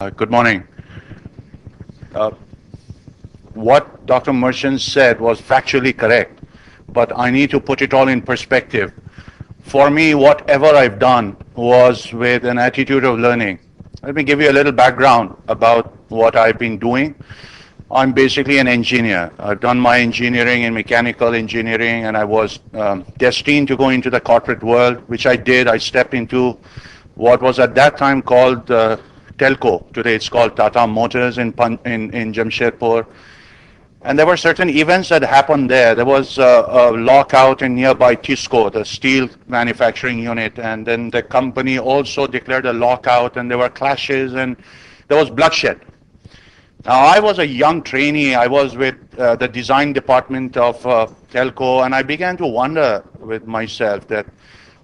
Good morning. Uh, what Dr. Merchant said was factually correct, but I need to put it all in perspective. For me, whatever I've done was with an attitude of learning. Let me give you a little background about what I've been doing. I'm basically an engineer. I've done my engineering in mechanical engineering, and I was destined to go into the corporate world, which I did. I stepped into what was at that time called Telco. Today it's called Tata Motors in Jamshedpur. And there were certain events that happened there. There was a lockout in nearby Tisco, the steel manufacturing unit, and then the company also declared a lockout, and there were clashes, and there was bloodshed. Now, I was a young trainee. I was with the design department of Telco, and I began to wonder with myself that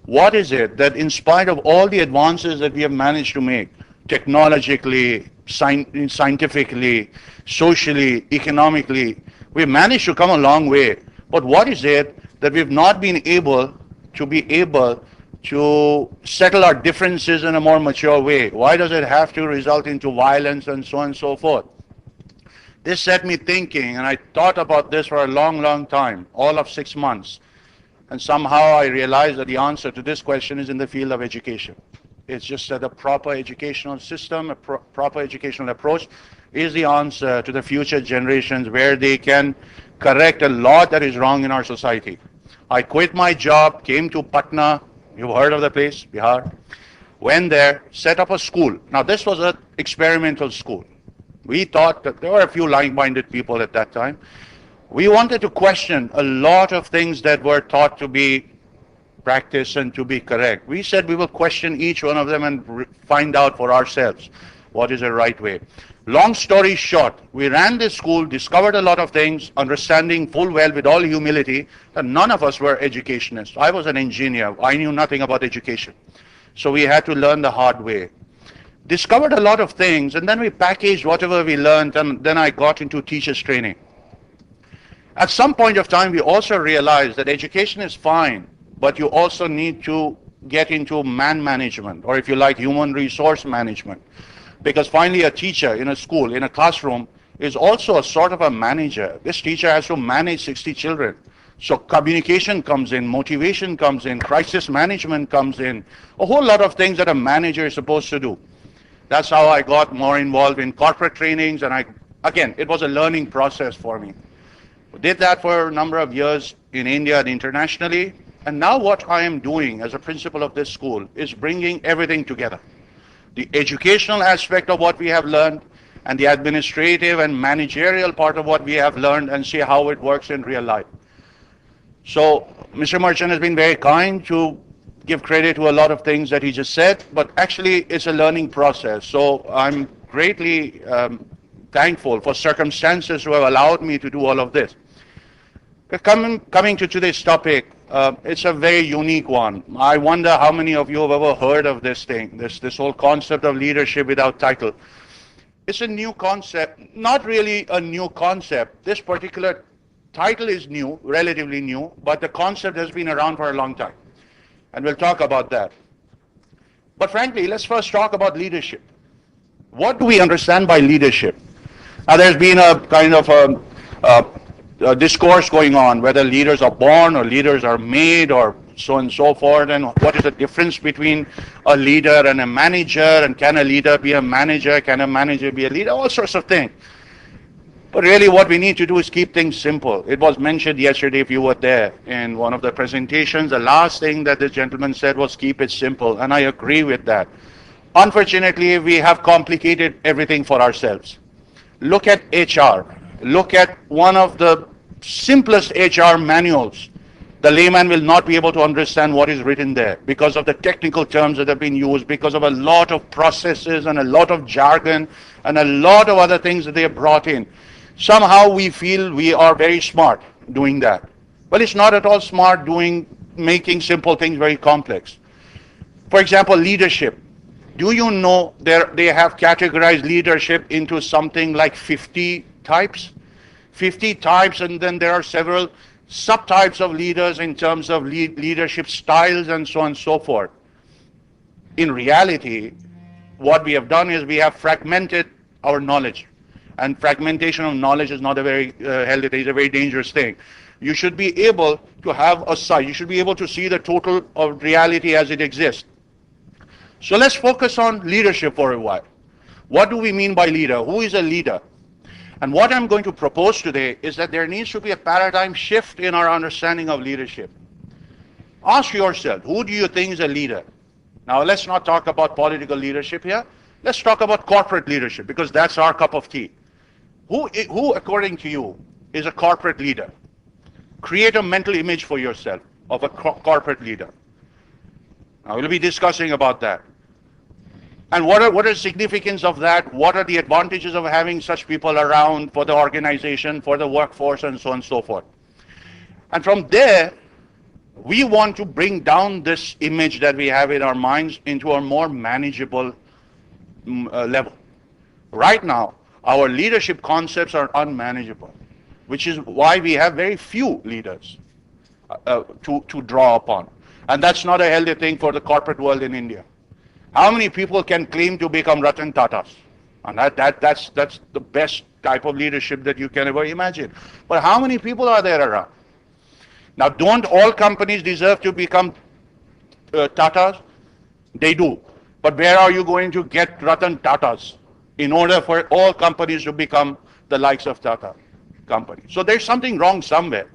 what is it that in spite of all the advances that we have managed to make, technologically, scientifically, socially, economically, we've managed to come a long way. But what is it that we've not been able to settle our differences in a more mature way? Why does it have to result into violence and so on and so forth? This set me thinking, and I thought about this for a long, long time, all of 6 months. And somehow I realized that the answer to this question is in the field of education. It's just that a proper educational system, a proper educational approach is the answer to the future generations where they can correct a lot that is wrong in our society. I quit my job, came to Patna, you've heard of the place, Bihar, went there, set up a school. Now this was an experimental school. We thought that there were a few like-minded people at that time. We wanted to question a lot of things that were thought to be practiced and to be correct. We said we will question each one of them and find out for ourselves what is the right way. Long story short, we ran this school, discovered a lot of things, understanding full well with all humility that none of us were educationists. I was an engineer. I knew nothing about education. So we had to learn the hard way. Discovered a lot of things, and then we packaged whatever we learned, and then I got into teachers training. At some point of time, we also realized that education is fine, but you also need to get into man management, or if you like, human resource management. Because finally, a teacher in a school, in a classroom, is also a sort of a manager. This teacher has to manage 60 children. So communication comes in, motivation comes in, crisis management comes in, a whole lot of things that a manager is supposed to do. That's how I got more involved in corporate trainings, and again, it was a learning process for me. Did that for a number of years in India and internationally, and now what I am doing as a principal of this school is bringing everything together. The educational aspect of what we have learned, and the administrative and managerial part of what we have learned, and see how it works in real life. So Mr. Merchant has been very kind to give credit to a lot of things that he just said, but actually it's a learning process. So I'm greatly thankful for circumstances who have allowed me to do all of this. Coming to today's topic, it's a very unique one. I wonder how many of you have ever heard of this thing, this whole concept of leadership without title. It's a new concept, not really a new concept. This particular title is new, relatively new, but the concept has been around for a long time. And we'll talk about that. But frankly, let's first talk about leadership. What do we understand by leadership? Now, there's been a kind of a discourse going on, whether leaders are born or leaders are made or so on and so forth, and what is the difference between a leader and a manager, and can a leader be a manager, can a manager be a leader, all sorts of things. But really what we need to do is keep things simple. It was mentioned yesterday, if you were there, in one of the presentations, the last thing that the gentleman said was keep it simple, and I agree with that. Unfortunately, we have complicated everything for ourselves. Look at HR. Look at one of the simplest HR manuals. The layman will not be able to understand what is written there because of the technical terms that have been used, because of a lot of processes and a lot of jargon and a lot of other things that they have brought in. Somehow we feel we are very smart doing that. Well, it's not at all smart making simple things very complex. For example, leadership. Do you know they have categorized leadership into something like 50 types? 50 types, and then there are several subtypes of leaders in terms of leadership styles and so on and so forth. In reality, what we have done is we have fragmented our knowledge. And fragmentation of knowledge is not a very healthy thing, it's a very dangerous thing. You should be able to have a sight. You should be able to see the total of reality as it exists. So let's focus on leadership for a while. What do we mean by leader? Who is a leader? And what I'm going to propose today is that there needs to be a paradigm shift in our understanding of leadership. Ask yourself, who do you think is a leader? Now, let's not talk about political leadership here. Let's talk about corporate leadership, because that's our cup of tea. Who, according to you, is a corporate leader? Create a mental image for yourself of a corporate leader. Now, we'll be discussing about that. And what are the significance of that? What are the advantages of having such people around for the organization, for the workforce, and so on and so forth? And from there, we want to bring down this image that we have in our minds into a more manageable level. Right now, our leadership concepts are unmanageable, which is why we have very few leaders to draw upon. And that's not a healthy thing for the corporate world in India. How many people can claim to become Ratan Tatas? And that's the best type of leadership that you can ever imagine. But how many people are there around? Now, don't all companies deserve to become Tatas? They do. But where are you going to get Ratan Tatas in order for all companies to become the likes of Tata company? So there's something wrong somewhere.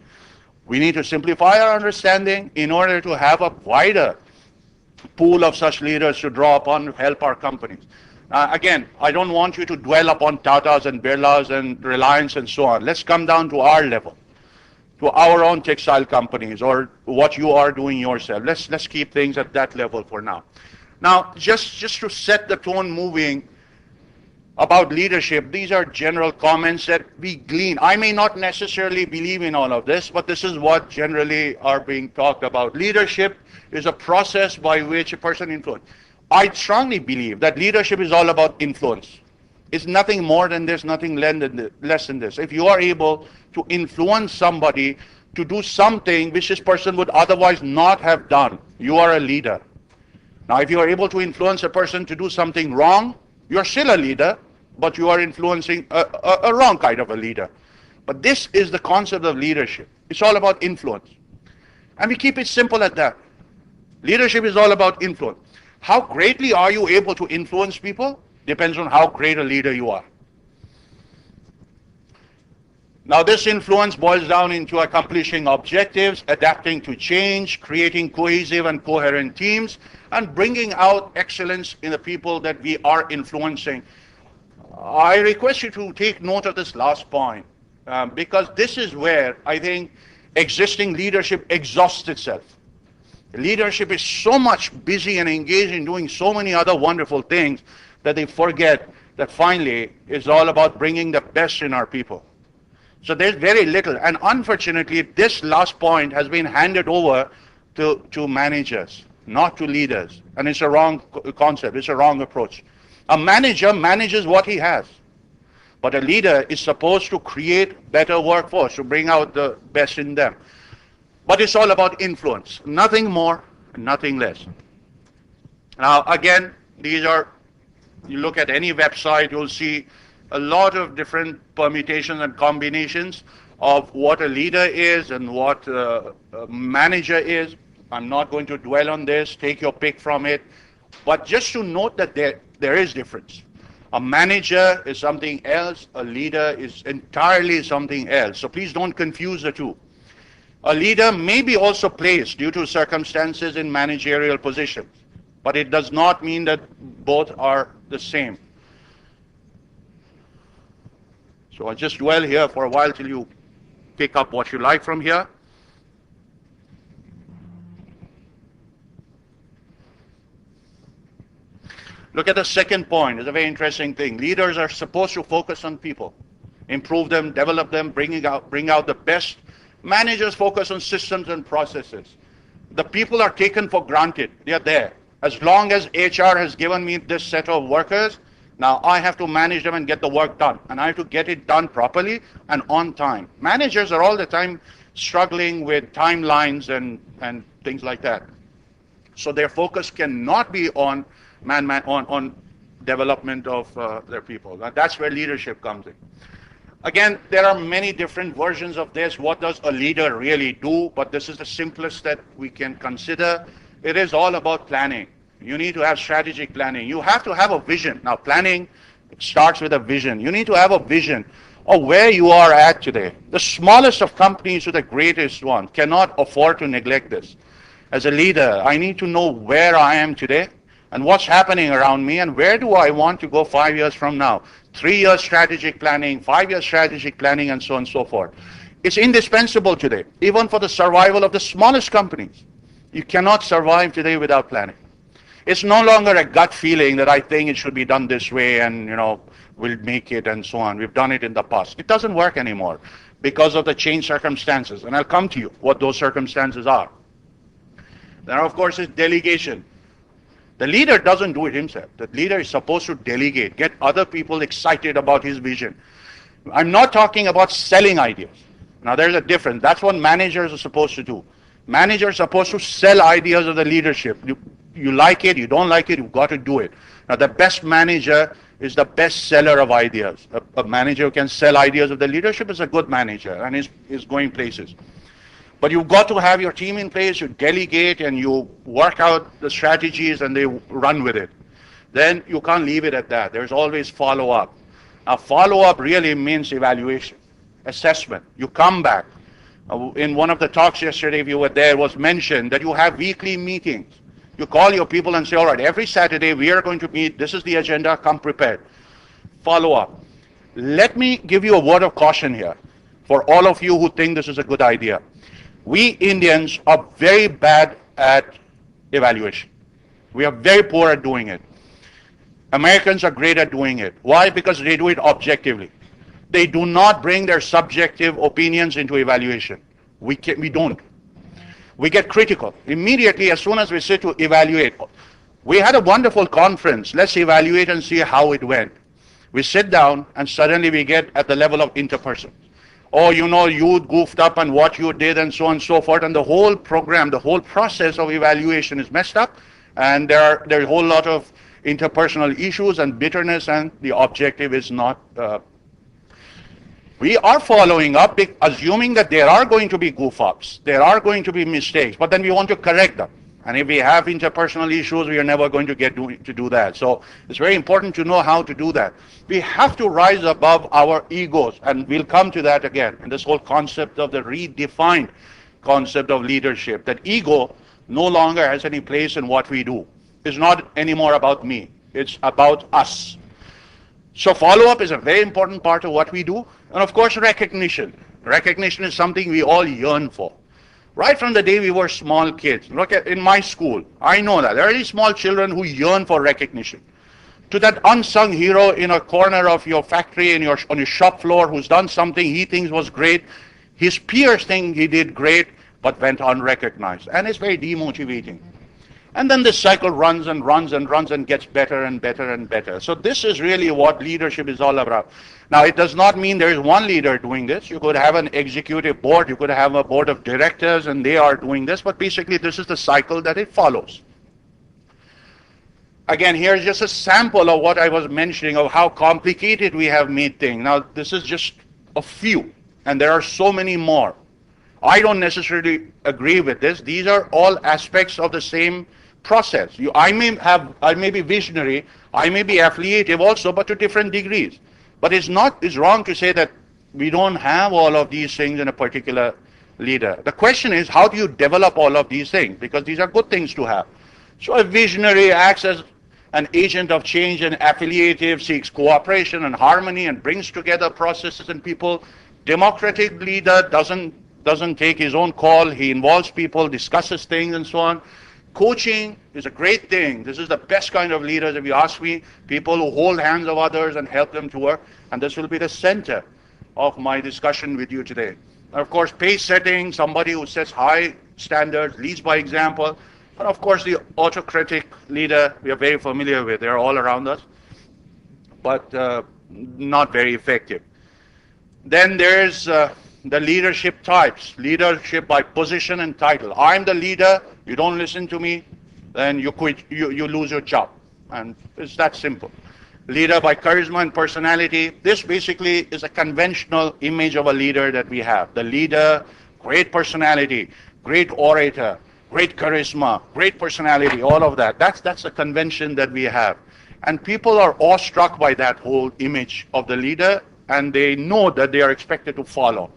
We need to simplify our understanding in order to have a wider pool of such leaders to draw upon to help our companies. Again, I don't want you to dwell upon Tatas and Birlas and Reliance and so on. Let's come down to our level, to our own textile companies, or what you are doing yourself. Let's keep things at that level for now. Now, just to set the tone moving about leadership, these are general comments that we glean. I may not necessarily believe in all of this, but this is what generally are being talked about. Leadership is a process by which a person influences. I strongly believe that leadership is all about influence. It's nothing more than this, nothing less than this. If you are able to influence somebody to do something which this person would otherwise not have done, you are a leader. Now, if you are able to influence a person to do something wrong, you're still a leader, but you are influencing a wrong kind of a leader. But this is the concept of leadership. It's all about influence. And we keep it simple at that. Leadership is all about influence. How greatly are you able to influence people? Depends on how great a leader you are. Now, this influence boils down into accomplishing objectives, adapting to change, creating cohesive and coherent teams, and bringing out excellence in the people that we are influencing. I request you to take note of this last point, because this is where I think existing leadership exhausts itself. Leadership is so much busy and engaged in doing so many other wonderful things that they forget that finally it's all about bringing the best in our people. So there's very little, and unfortunately this last point has been handed over to managers, not to leaders, and it's a wrong concept, it's a wrong approach. A manager manages what he has, but a leader is supposed to create better workforce, to bring out the best in them. But it's all about influence, nothing more, nothing less. Now again, these are, you look at any website, you'll see a lot of different permutations and combinations of what a leader is and what a manager is. I'm not going to dwell on this, take your pick from it, but just to note that there is difference. A manager is something else, a leader is entirely something else. So please don't confuse the two. A leader may be also placed due to circumstances in managerial positions, but it does not mean that both are the same. So I'll just dwell here for a while till you pick up what you like from here. Look at the second point. It's a very interesting thing. Leaders are supposed to focus on people, improve them, develop them, bring out the best. Managers focus on systems and processes. The people are taken for granted. They are there. As long as HR has given me this set of workers, now I have to manage them and get the work done. And I have to get it done properly and on time. Managers are all the time struggling with timelines and things like that. So their focus cannot be on development of their people. Now, that's where leadership comes in. Again, there are many different versions of this. What does a leader really do? But this is the simplest that we can consider. It is all about planning. You need to have strategic planning. You have to have a vision. Now, planning starts with a vision. You need to have a vision of where you are at today. The smallest of companies to the greatest one cannot afford to neglect this. As a leader, I need to know where I am today and what's happening around me and where do I want to go 5 years from now. 3 years strategic planning, 5 years strategic planning, and so on and so forth. It's indispensable today, even for the survival of the smallest companies. You cannot survive today without planning. It's no longer a gut feeling that I think it should be done this way and, we'll make it and so on. We've done it in the past. It doesn't work anymore because of the changed circumstances. And I'll come to you what those circumstances are. Then, of course, is delegation. The leader doesn't do it himself. The leader is supposed to delegate, get other people excited about his vision. I'm not talking about selling ideas. Now, there's a difference. That's what managers are supposed to do. Managers are supposed to sell ideas of the leadership. You like it, you don't like it, you've got to do it. Now, the best manager is the best seller of ideas. A manager who can sell ideas of the leadership is a good manager and is going places. But you've got to have your team in place, you delegate and you work out the strategies and they run with it. Then you can't leave it at that. There's always follow-up. Now, follow-up really means evaluation, assessment. You come back. In one of the talks yesterday, if you were there, it was mentioned that you have weekly meetings. You call your people and say, all right, every Saturday we are going to meet. This is the agenda. Come prepared. Follow up. Let me give you a word of caution here for all of you who think this is a good idea. We Indians are very bad at evaluation. We are very poor at doing it. Americans are great at doing it. Why? Because they do it objectively. They do not bring their subjective opinions into evaluation. We don't. We get critical. Immediately, as soon as we sit to evaluate, we had a wonderful conference. Let's evaluate and see how it went. We sit down and suddenly we get at the level of interpersons. Oh, you goofed up and what you did and so on and so forth. And the whole program, the whole process of evaluation is messed up. And there are a whole lot of interpersonal issues and bitterness, and the objective is not. We are following up, assuming that there are going to be goof-ups, there are going to be mistakes, but then we want to correct them. And if we have interpersonal issues, we are never going to get to do that. So it's very important to know how to do that. We have to rise above our egos, and we'll come to that again. And this whole concept of the redefined concept of leadership, that ego no longer has any place in what we do. It's not anymore about me. It's about us. So follow-up is a very important part of what we do. And of course, recognition. Recognition is something we all yearn for. Right from the day we were small kids. Look at in my school, I know that. There are really small children who yearn for recognition. To that unsung hero in a corner of your factory, on your shop floor, who's done something he thinks was great. His peers think he did great, but went unrecognized. And it's very demotivating. And then this cycle runs and runs and runs and gets better and better and better. So this is really what leadership is all about. Now, it does not mean there is one leader doing this. You could have an executive board. You could have a board of directors, and they are doing this. But basically, this is the cycle that it follows. Again, here's just a sample of what I was mentioning of how complicated we have made things. Now, this is just a few, and there are so many more. I don't necessarily agree with this. These are all aspects of the same process. I may be visionary, I may be affiliative also, but to different degrees. But it's wrong to say that we don't have all of these things in a particular leader. The question is, how do you develop all of these things? Because these are good things to have. So a visionary acts as an agent of change, and affiliative seeks cooperation and harmony and brings together processes and people. Democratic leader doesn't take his own call. He involves people, discusses things and so on. Coaching is a great thing. This is the best kind of leaders, if you ask me, people who hold hands of others and help them to work. And this will be the center of my discussion with you today. And of course, pace setting, somebody who sets high standards, leads by example. And of course, the autocratic leader we are very familiar with. They're all around us, but not very effective. Then there's the leadership types, leadership by position and title. I'm the leader, you don't listen to me, then you quit, you lose your job. And it's that simple. Leader by charisma and personality. This basically is a conventional image of a leader that we have. The leader, great personality, great orator, great charisma, great personality, all of that. That's a convention that we have. And people are awestruck by that whole image of the leader, and they know that they are expected to follow.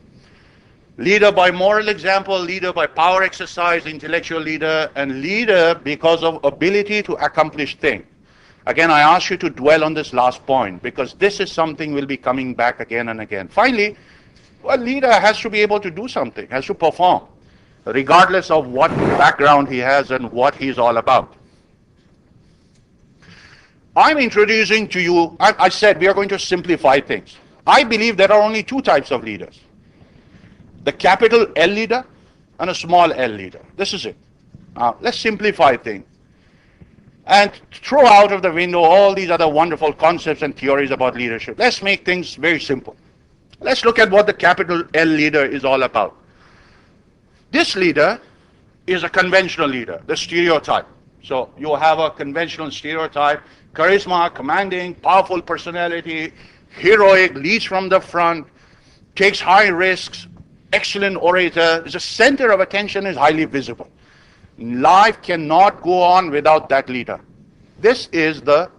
Leader by moral example, leader by power exercise, intellectual leader, and leader because of ability to accomplish things. Again, I ask you to dwell on this last point, because this is something we'll be coming back again and again. Finally, a leader has to be able to do something, has to perform, regardless of what background he has and what he's all about. I'm introducing to you, I said we are going to simplify things. I believe there are only two types of leaders. The capital L leader and a small L leader. This is it. Let's simplify things and throw out of the window all these other wonderful concepts and theories about leadership. Let's make things very simple. Let's look at what the capital L leader is all about. This leader is a conventional leader, the stereotype. So you have a conventional stereotype: charisma, commanding, powerful personality, heroic, leads from the front, takes high risks, excellent orator, is a center of attention, is highly visible. Life cannot go on without that leader. This is the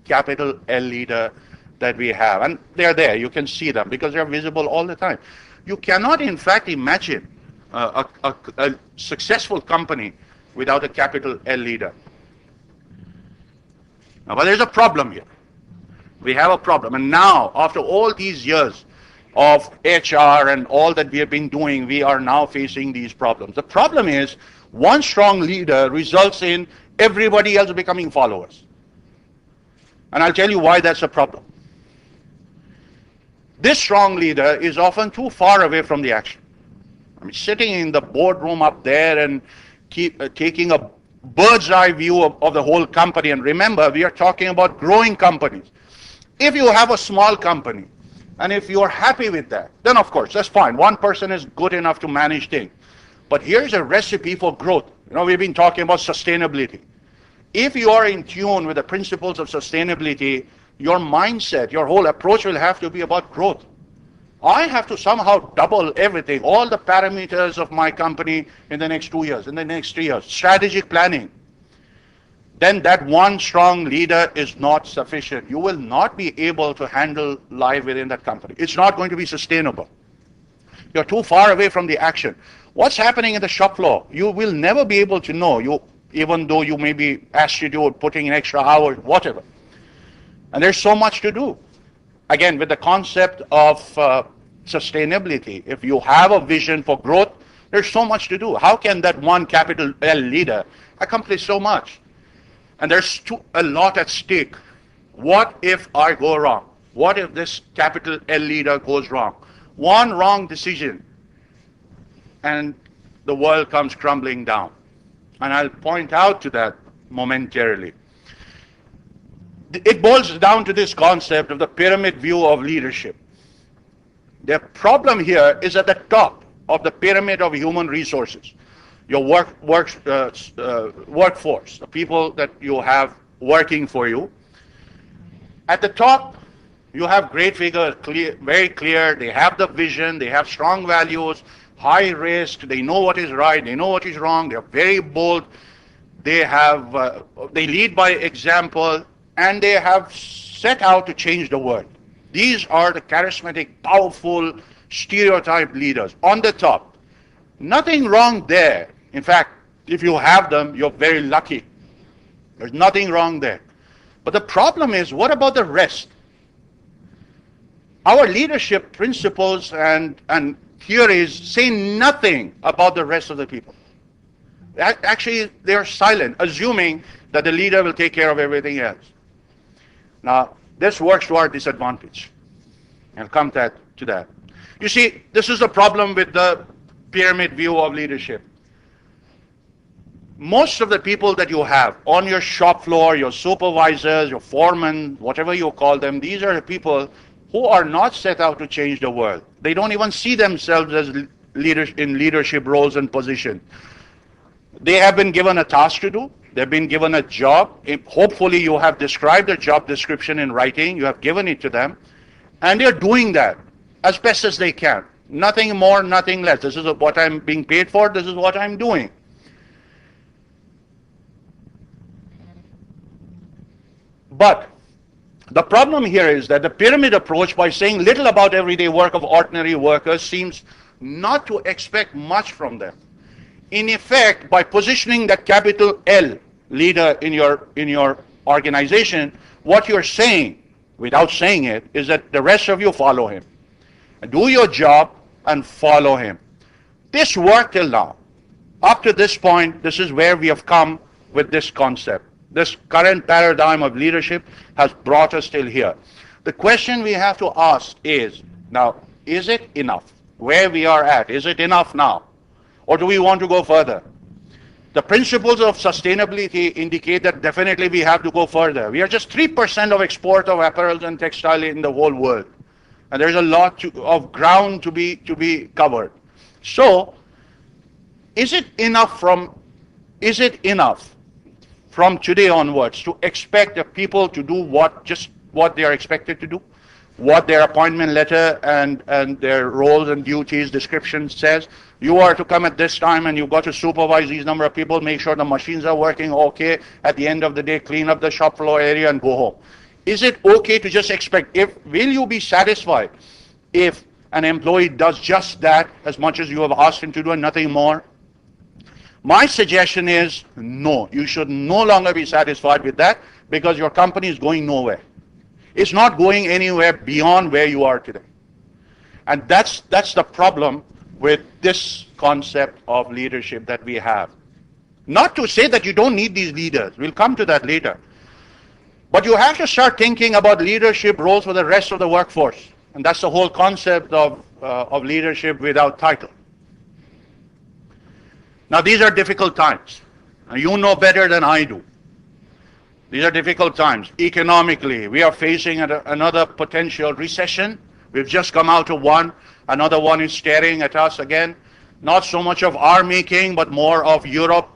capital L leader that we have. And they're there. You can see them because they're visible all the time. You cannot, in fact, imagine a successful company without a capital L leader. Now, but there's a problem here. We have a problem. And now, after all these years of HR and all that we have been doing, we are now facing these problems. The problem is, one strong leader results in everybody else becoming followers. And I'll tell you why that's a problem. This strong leader is often too far away from the action. I mean, sitting in the boardroom up there and taking a bird's eye view of the whole company. And remember, we are talking about growing companies. If you have a small company, and if you're happy with that, then of course, that's fine. One person is good enough to manage things. But here's a recipe for growth. You know, we've been talking about sustainability. If you are in tune with the principles of sustainability, your mindset, your whole approach will have to be about growth. I have to somehow double everything, all the parameters of my company in the next 2 years, in the next 3 years, strategic planning. Then that one strong leader is not sufficient. You will not be able to handle life within that company. It's not going to be sustainable. You're too far away from the action. What's happening in the shop floor? You will never be able to know, even though you may be asked to do it, putting in extra hours, whatever. And there's so much to do. Again, with the concept of sustainability, if you have a vision for growth, there's so much to do. How can that one capital L leader accomplish so much? And there's a lot at stake. What if I go wrong? What if this capital L leader goes wrong? One wrong decision, and the world comes crumbling down. And I'll point out to that momentarily. It boils down to this concept of the pyramid view of leadership. The problem here is at the top of the pyramid of human resources. Your workforce, the people that you have working for you. At the top, you have great figures, very clear. They have the vision, they have strong values, high risk, they know what is right, they know what is wrong, they're very bold, they lead by example, and they have set out to change the world. These are the charismatic, powerful, stereotyped leaders on the top. Nothing wrong there. In fact, if you have them, you're very lucky. There's nothing wrong there. But the problem is, what about the rest? Our leadership principles and theories say nothing about the rest of the people. Actually, they are silent, assuming that the leader will take care of everything else. Now, this works to our disadvantage. I'll come to that. You see, this is the problem with the pyramid view of leadership. Most of the people that you have on your shop floor, your supervisors, your foremen, whatever you call them, these are the people who are not set out to change the world. They don't even see themselves as leaders in leadership roles and positions. They have been given a task to do. They've been given a job. Hopefully you have described the job description in writing. You have given it to them. And they're doing that as best as they can. Nothing more, nothing less. This is what I'm being paid for. This is what I'm doing. But the problem here is that the pyramid approach, by saying little about everyday work of ordinary workers, seems not to expect much from them. In effect, by positioning that capital L leader in your organization, what you're saying, without saying it, is that the rest of you follow him. Do your job and follow him. This worked till now. Up to this point, this is where we have come with this concept. This current paradigm of leadership has brought us till here. The question we have to ask is, now, is it enough? Where we are at, is it enough now? Or do we want to go further? The principles of sustainability indicate that definitely we have to go further. We are just 3% of export of apparel and textile in the whole world. And there's a lot of ground to be covered. So, is it enough from today onwards to expect the people to do just what they are expected to do? What their appointment letter and their roles and duties description says? You are to come at this time and you've got to supervise these number of people, make sure the machines are working okay. At the end of the day, clean up the shop floor area and go home. Is it okay to just expect, will you be satisfied if an employee does just that as much as you have asked him to do and nothing more? My suggestion is no. You should no longer be satisfied with that because your company is going nowhere. It's not going anywhere beyond where you are today. And that's the problem with this concept of leadership that we have. Not to say that you don't need these leaders. We'll come to that later. But you have to start thinking about leadership roles for the rest of the workforce. And that's the whole concept of leadership without title. Now, these are difficult times. And you know better than I do. These are difficult times. Economically, we are facing another potential recession. We've just come out of one. Another one is staring at us again. Not so much of our making, but more of Europe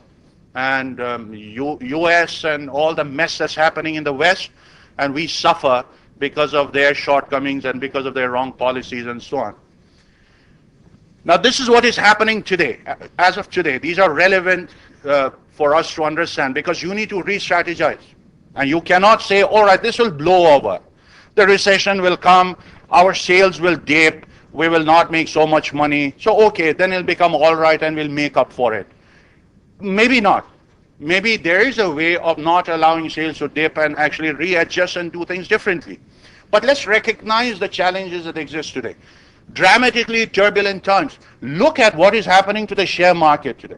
and US and all the mess that's happening in the West. And we suffer because of their shortcomings and because of their wrong policies and so on. Now, this is what is happening today. As of today, these are relevant for us to understand because you need to re-strategize. And you cannot say, all right, this will blow over. The recession will come, our sales will dip, we will not make so much money. So, okay, then it'll become all right and we'll make up for it. Maybe not. Maybe there is a way of not allowing sales to dip and actually readjust and do things differently. But let's recognize the challenges that exist today. Dramatically turbulent times. Look at what is happening to the share market today.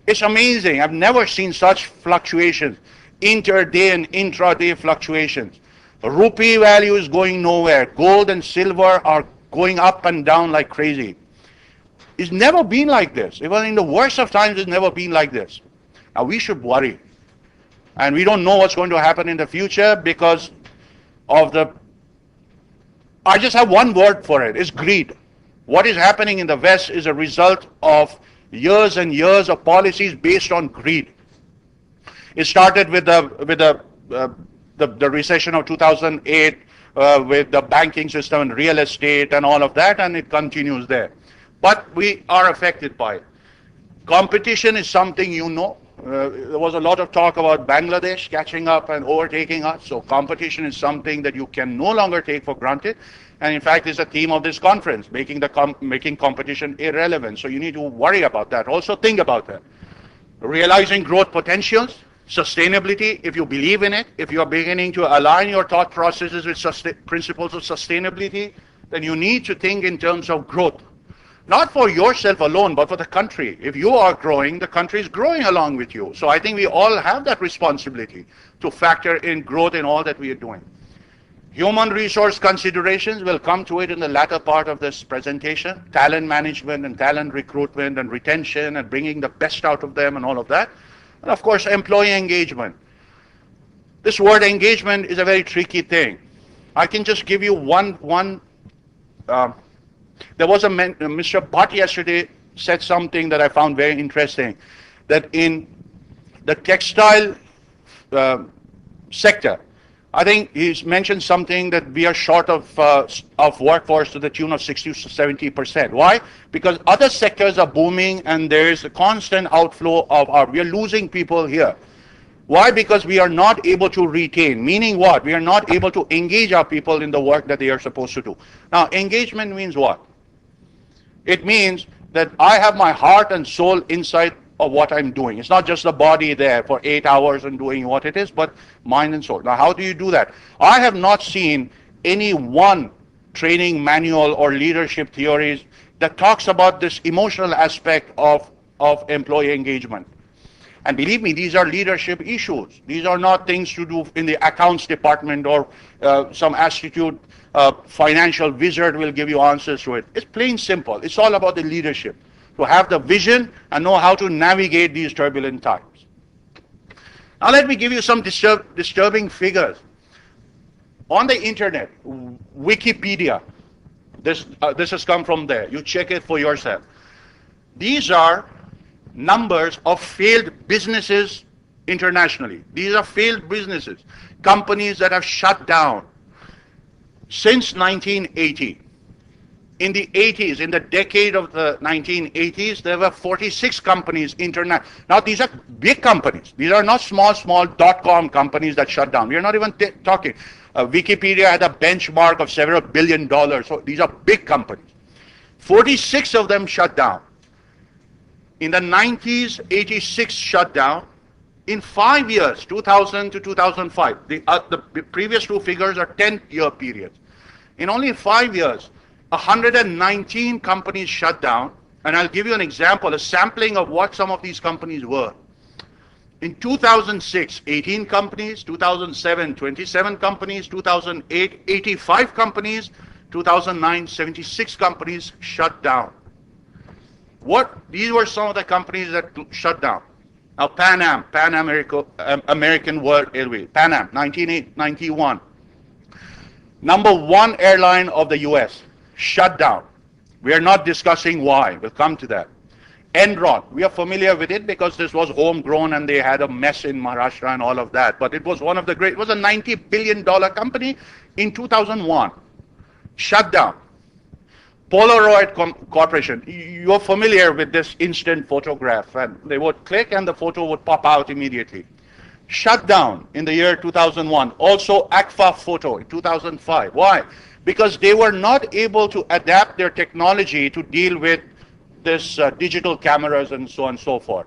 It's amazing. I've never seen such fluctuations. Inter-day and intra-day fluctuations. Rupee value is going nowhere. Gold and silver are going up and down like crazy. It's never been like this. Even in the worst of times, it's never been like this. Now, we should worry. And we don't know what's going to happen in the future because of I just have one word for it. It's greed. What is happening in the West is a result of years and years of policies based on greed. It started with the recession of 2008, with the banking system and real estate and all of that, and it continues there. But we are affected by it. Competition is something you know. There was a lot of talk about Bangladesh catching up and overtaking us. So competition is something that you can no longer take for granted. And in fact, it's a theme of this conference, making competition irrelevant. So you need to worry about that. Also think about that. Realizing growth potentials, sustainability, if you believe in it, if you are beginning to align your thought processes with principles of sustainability, then you need to think in terms of growth. Not for yourself alone, but for the country. If you are growing, the country is growing along with you. So I think we all have that responsibility to factor in growth in all that we are doing. Human resource considerations, will come to it in the latter part of this presentation. Talent management and talent recruitment and retention and bringing the best out of them and all of that. And of course, employee engagement. This word engagement is a very tricky thing. I can just give you one there was Mr. Bhatt yesterday said something that I found very interesting, that in The textile sector, I think he's mentioned something that we are short of workforce to the tune of 60 to 70%. Why? Because other sectors are booming and there is a constant outflow we are losing people here. Why? Because we are not able to retain. Meaning what? We are not able to engage our people in the work that they are supposed to do. Now, engagement means what? It means that I have my heart and soul inside of what I'm doing. It's not just the body there for 8 hours and doing what it is, but mind and soul. Now, how do you do that? I have not seen any one training manual or leadership theories that talks about this emotional aspect of employee engagement. And believe me, these are leadership issues. These are not things to do in the accounts department or some astute financial wizard will give you answers to it. It's plain simple. It's all about the leadership. To have the vision and know how to navigate these turbulent times. Now let me give you some disturbing figures. On the internet, Wikipedia, this has come from there. You check it for yourself. These are numbers of failed businesses internationally. These are failed businesses, companies that have shut down since 1980. In the 80s, in the decade of the 1980s, there were 46 companies international. Now, these are big companies. These are not small .com companies that shut down. We are not even talking. Wikipedia had a benchmark of several $1 billion. So these are big companies. 46 of them shut down. In the 90s, 86 shut down. In 5 years, 2000 to 2005, the previous two figures are 10-year periods. In only 5 years, 119 companies shut down, and I'll give you an example, a sampling of what some of these companies were. In 2006, 18 companies, 2007, 27 companies, 2008, 85 companies, 2009, 76 companies shut down. These were some of the companies that shut down. Now, Pan American World Airways, Pan Am, 1991. Number one airline of the US. Shut down. We are not discussing why. We'll come to that. Enron, we are familiar with it because this was homegrown and they had a mess in Maharashtra and all of that. But it was one of the great, it was a $90 billion company in 2001. Shut down. Polaroid Corporation, you're familiar with this instant photograph. And they would click and the photo would pop out immediately. Shut down in the year 2001. Also, Agfa Photo in 2005. Why? Because they were not able to adapt their technology to deal with this digital cameras and so on and so forth.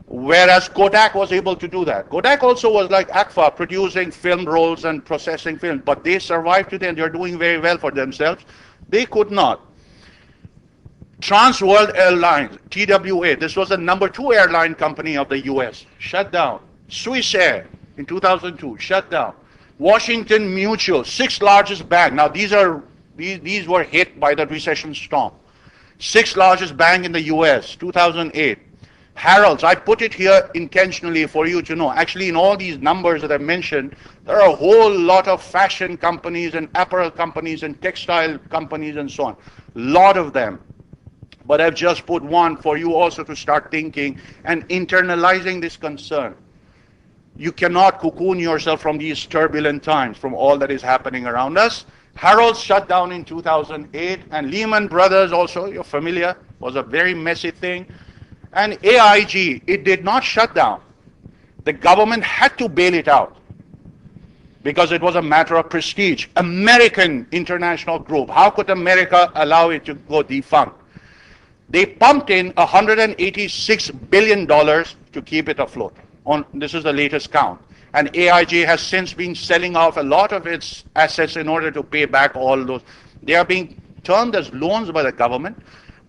Whereas Kodak was able to do that. Kodak also was like Agfa, producing film rolls and processing film, but they survived today and they're doing very well for themselves. They could not. Trans World Airlines, TWA, this was the number 2 airline company of the US, shut down. Swiss Air in 2002, shut down. Washington Mutual, 6th largest bank. Now these were hit by the recession storm. 6th largest bank in the US, 2008. Harrods, I put it here intentionally for you to know. Actually, in all these numbers that I mentioned, there are a whole lot of fashion companies and apparel companies and textile companies and so on. A lot of them. But I've just put one for you also to start thinking and internalizing this concern. You cannot cocoon yourself from these turbulent times, from all that is happening around us. Harrods shut down in 2008, and Lehman Brothers also, you're familiar, was a very messy thing. And AIG, it did not shut down. The government had to bail it out because it was a matter of prestige. American international group, how could America allow it to go defunct? They pumped in $186 billion to keep it afloat. This is the latest count. And AIG has since been selling off a lot of its assets in order to pay back all those. They are being termed as loans by the government,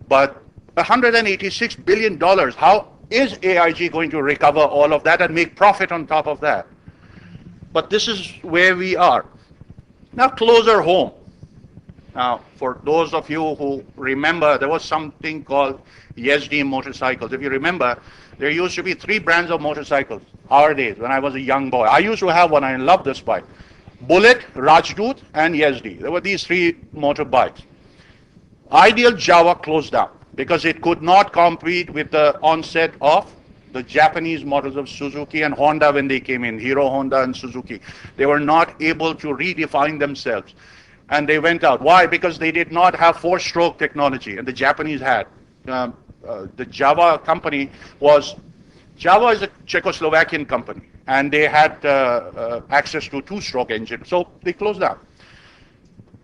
but $186 billion, how is AIG going to recover all of that and make profit on top of that? But this is where we are. Now closer home. Now, for those of you who remember, there was something called Yazdi motorcycles. If you remember, there used to be 3 brands of motorcycles, our days, when I was a young boy. I used to have one, I loved this bike. Bullet, Rajdoot, and Yazdi. There were these 3 motorbikes. Ideal Java closed down because it could not compete with the onset of the Japanese models of Suzuki and Honda when they came in, Hero, Honda and Suzuki. They were not able to redefine themselves. And they went out. Why? Because they did not have four-stroke technology, and the Japanese had. The Java company Java is a Czechoslovakian company, and they had access to two-stroke engine, so they closed down.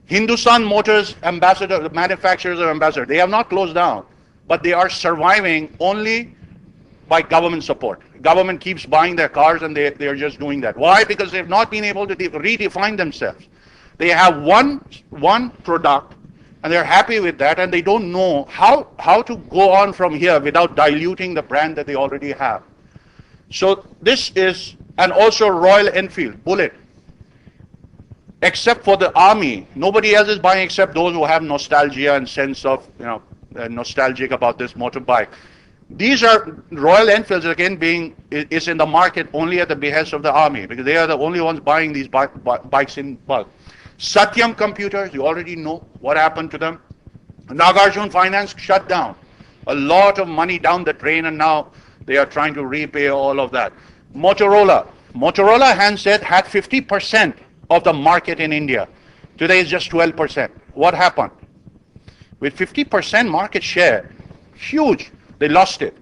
Hindustan Motors ambassador, the manufacturers of ambassador, they have not closed down, but they are surviving only by government support. Government keeps buying their cars, and they are just doing that. Why? Because they've not been able to redefine themselves. They have one product, and they're happy with that, and they don't know how to go on from here without diluting the brand that they already have. So this is, and also Royal Enfield, Bullet. Except for the army, nobody else is buying except those who have nostalgia and sense of, nostalgic about this motorbike. These are Royal Enfields, again, is in the market only at the behest of the army, because they are the only ones buying these bikes in bulk. Satyam Computers, you already know what happened to them. Nagarjuna Finance shut down. A lot of money down the drain, and now they are trying to repay all of that. Motorola handset had 50% of the market in India. Today is just 12%. What happened? With 50% market share, huge, they lost it.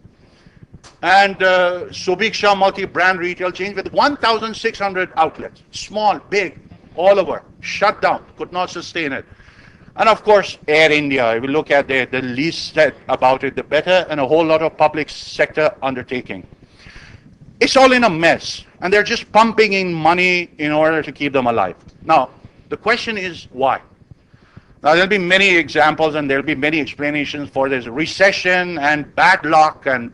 And Subiksha multi-brand retail chain with 1,600 outlets, small, big, all over, shut down, could not sustain it. And of course, Air India, if you look at the least said about it, the better, and a whole lot of public sector undertaking. It's all in a mess, and they're just pumping in money in order to keep them alive. Now, the question is why? Now, there'll be many examples, and there'll be many explanations for this recession and bad luck and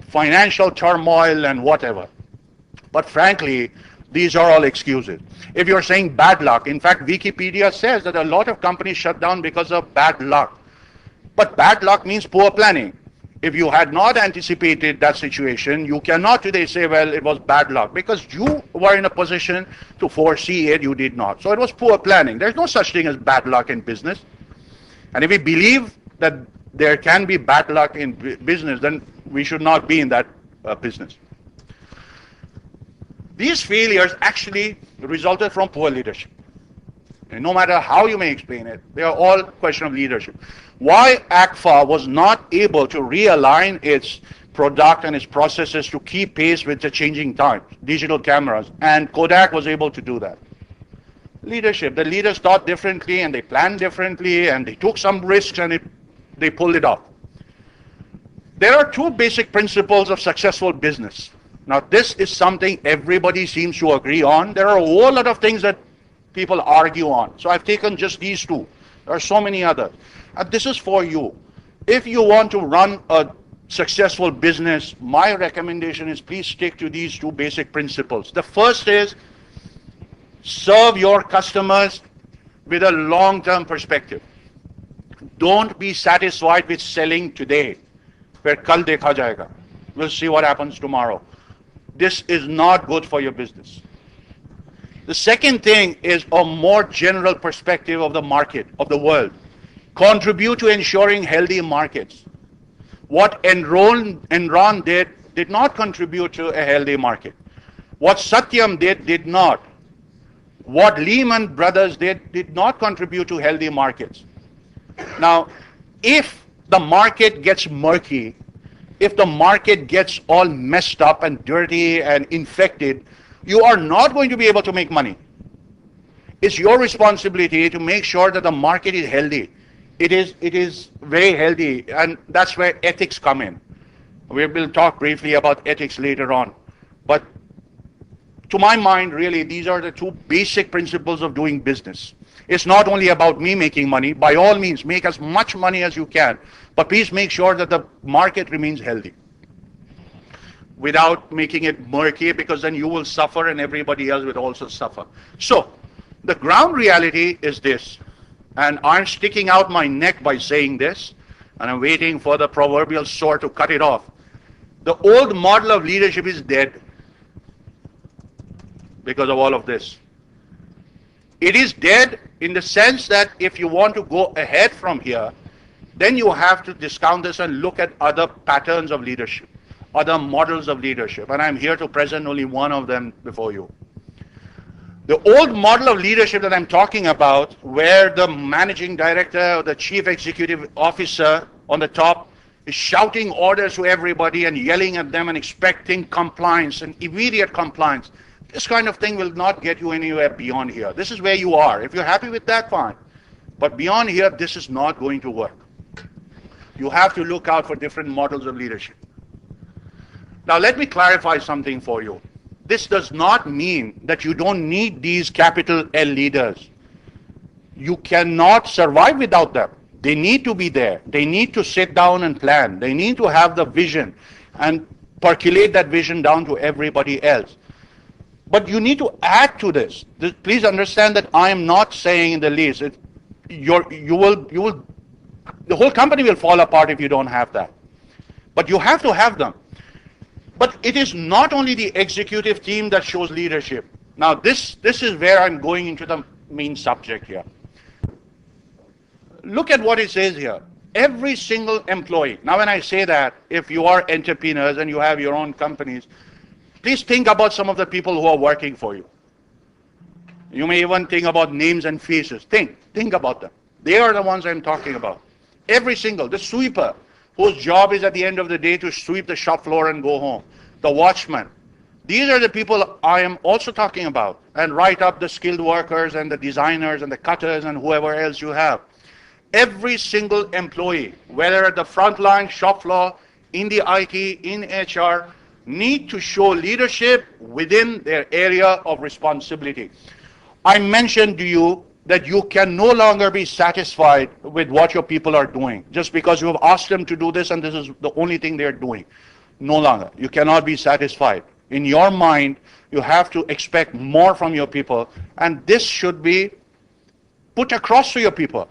financial turmoil and whatever. But frankly, these are all excuses. If you're saying bad luck, in fact, Wikipedia says that a lot of companies shut down because of bad luck. But bad luck means poor planning. If you had not anticipated that situation, you cannot today say, well, it was bad luck, because you were in a position to foresee it, you did not. So it was poor planning. There's no such thing as bad luck in business. And if we believe that there can be bad luck in business, then we should not be in that business. These failures actually resulted from poor leadership. And no matter how you may explain it, they are all a question of leadership. Why ACFA was not able to realign its product and its processes to keep pace with the changing times, digital cameras, and Kodak was able to do that. Leadership. The leaders thought differently, and they planned differently, and they took some risks, and they pulled it off. There are two basic principles of successful business. Now, this is something everybody seems to agree on. There are a whole lot of things that people argue on. So I've taken just these two. There are so many others. And this is for you. If you want to run a successful business, my recommendation is please stick to these two basic principles. The first is serve your customers with a long-term perspective. Don't be satisfied with selling today, where kal dekha jayega. We'll see what happens tomorrow. This is not good for your business. The second thing is a more general perspective of the market, of the world. Contribute to ensuring healthy markets. What Enron did not contribute to a healthy market. What Satyam did not. What Lehman Brothers did not contribute to healthy markets. Now, if the market gets murky, if the market gets all messed up and dirty and infected, you are not going to be able to make money. It's your responsibility to make sure that the market is healthy. It is very healthy, and that's where ethics come in. We will talk briefly about ethics later on. But to my mind, really, these are the two basic principles of doing business. It's not only about me making money. By all means, make as much money as you can. But please make sure that the market remains healthy without making it murky, because then you will suffer and everybody else will also suffer. So, the ground reality is this. And I'm sticking out my neck by saying this, and I'm waiting for the proverbial sword to cut it off. The old model of leadership is dead because of all of this. It is dead in the sense that if you want to go ahead from here, then you have to discount this and look at other patterns of leadership, other models of leadership. And I'm here to present only one of them before you. The old model of leadership that I'm talking about, where the managing director or the chief executive officer on the top is shouting orders to everybody and yelling at them and expecting compliance and immediate compliance. This kind of thing will not get you anywhere beyond here. This is where you are. If you're happy with that, fine. But beyond here, this is not going to work. You have to look out for different models of leadership. Now, let me clarify something for you. This does not mean that you don't need these capital L leaders. You cannot survive without them. They need to be there. They need to sit down and plan. They need to have the vision and percolate that vision down to everybody else. But you need to add to this. Please understand that I am not saying in the least, the whole company will fall apart if you don't have that. But you have to have them. But it is not only the executive team that shows leadership. Now this is where I'm going into the main subject here. Look at what it says here. Every single employee. Now when I say that, if you are entrepreneurs and you have your own companies, please think about some of the people who are working for you. You may even think about names and faces. Think about them. They are the ones I'm talking about. Every single, the sweeper, whose job is at the end of the day to sweep the shop floor and go home. The watchman. These are the people I am also talking about. And write up the skilled workers and the designers and the cutters and whoever else you have. Every single employee, whether at the front line, shop floor, in the IT, in HR, need to show leadership within their area of responsibility. I mentioned to you that you can no longer be satisfied with what your people are doing just because you have asked them to do this and this is the only thing they're doing. No longer. You cannot be satisfied. In your mind, you have to expect more from your people, and this should be put across to your people.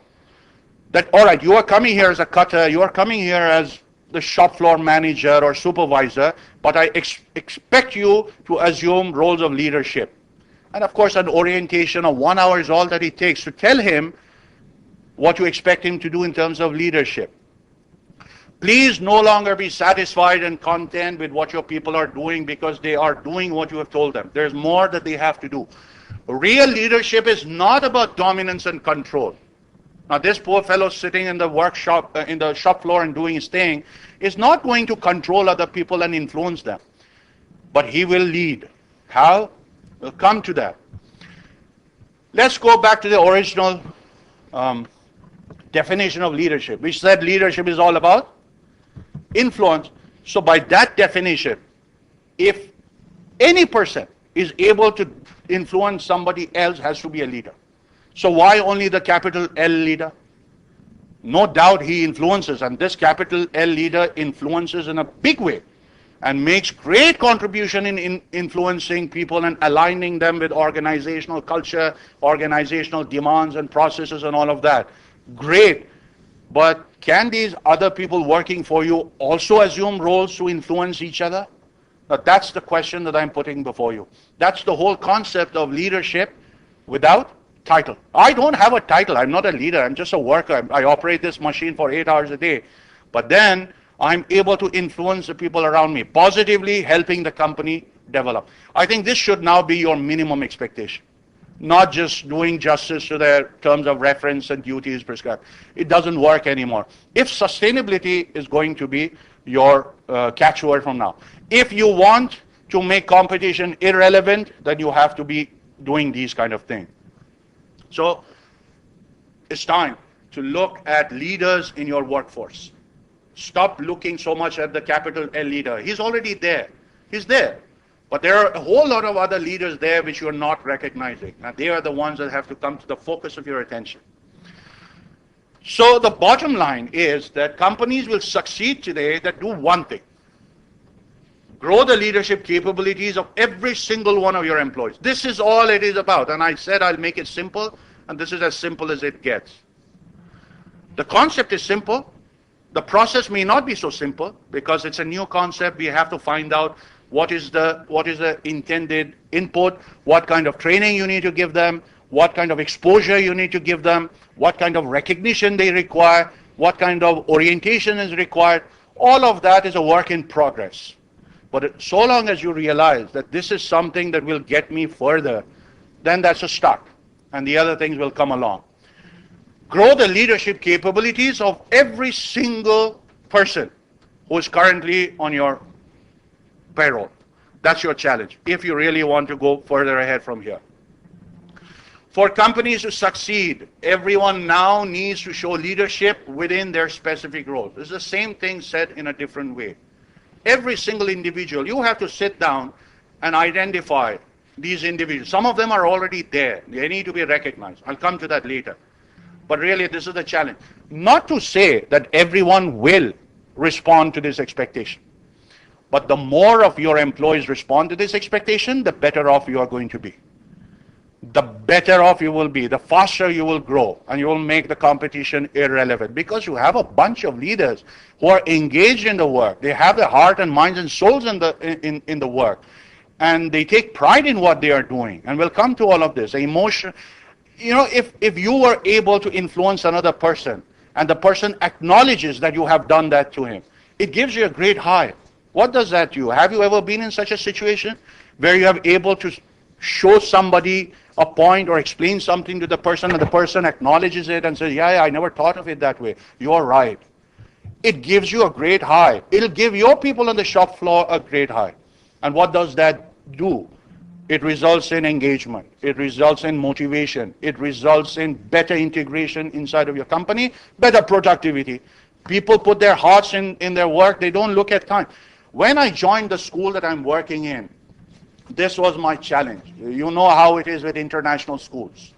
That, all right, you are coming here as a cutter, you are coming here as the shop floor manager or supervisor, but I expect you to assume roles of leadership. And of course, an orientation of 1 hour is all that it takes to tell him what you expect him to do in terms of leadership. Please no longer be satisfied and content with what your people are doing because they are doing what you have told them. There's more that they have to do. Real leadership is not about dominance and control. Now, this poor fellow sitting in the workshop, in the shop floor and doing his thing, is not going to control other people and influence them. But he will lead. How? We'll come to that. Let's go back to the original definition of leadership. We said leadership is all about influence. So by that definition, if any person is able to influence somebody else, has to be a leader. So why only the capital L leader? No doubt he influences, and this capital L leader influences in a big way and makes great contribution in influencing people and aligning them with organizational culture, organizational demands and processes and all of that. Great. But can these other people working for you also assume roles to influence each other? Now that's the question that I'm putting before you. That's the whole concept of leadership without title. I don't have a title. I'm not a leader. I'm just a worker. I operate this machine for 8 hours a day. But then I'm able to influence the people around me, positively helping the company develop. I think this should now be your minimum expectation. Not just doing justice to their terms of reference and duties prescribed. It doesn't work anymore. If sustainability is going to be your catchword from now. If you want to make competition irrelevant, then you have to be doing these kind of things. So it's time to look at leaders in your workforce. Stop looking so much at the capital L leader. He's already there. He's there. But there are a whole lot of other leaders there which you are not recognizing. And they are the ones that have to come to the focus of your attention. So the bottom line is that companies will succeed today that do one thing. Grow the leadership capabilities of every single one of your employees. This is all it is about. And I said I'll make it simple, and this is as simple as it gets. The concept is simple. The process may not be so simple because it's a new concept. We have to find out what is the intended input, what kind of training you need to give them, what kind of exposure you need to give them, what kind of recognition they require, what kind of orientation is required. All of that is a work in progress. But so long as you realize that this is something that will get me further, then that's a start. And the other things will come along. Grow the leadership capabilities of every single person who is currently on your payroll. That's your challenge, if you really want to go further ahead from here. For companies to succeed, everyone now needs to show leadership within their specific roles. It's the same thing said in a different way. Every single individual, you have to sit down and identify these individuals. Some of them are already there. They need to be recognized. I'll come to that later. But really, this is the challenge. Not to say that everyone will respond to this expectation. But the more of your employees respond to this expectation, the better off you are going to be. The better off you will be, the faster you will grow, and you will make the competition irrelevant, because you have a bunch of leaders who are engaged in the work. They have their heart and minds and souls in the work, and they take pride in what they are doing. And we'll come to all of this. The emotion, if you were able to influence another person, and the person acknowledges that you have done that to him, it gives you a great high. What does that do? Have you ever been in such a situation where you have able to show somebody a point or explain something to the person, and the person acknowledges it and says, yeah, I never thought of it that way. You're right. It gives you a great high. It'll give your people on the shop floor a great high. And what does that do? It results in engagement. It results in motivation. It results in better integration inside of your company, better productivity. People put their hearts in their work. They don't look at time. When I joined the school that I'm working in, this was my challenge. You know how it is with international schools.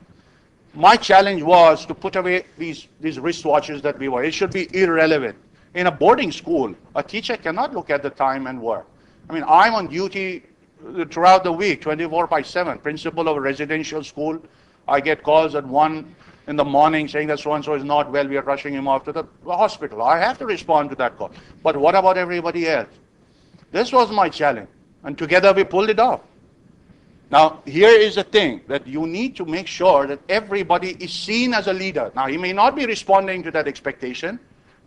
My challenge was to put away these wristwatches that we wear. It should be irrelevant. In a boarding school, a teacher cannot look at the time and work. I mean, I'm on duty throughout the week, 24/7. Principal of a residential school. I get calls at 1 in the morning saying that so-and-so is not well, we are rushing him off to the hospital. I have to respond to that call. But what about everybody else? This was my challenge. And together we pulled it off. Now, here is the thing, that you need to make sure that everybody is seen as a leader. Now, he may not be responding to that expectation,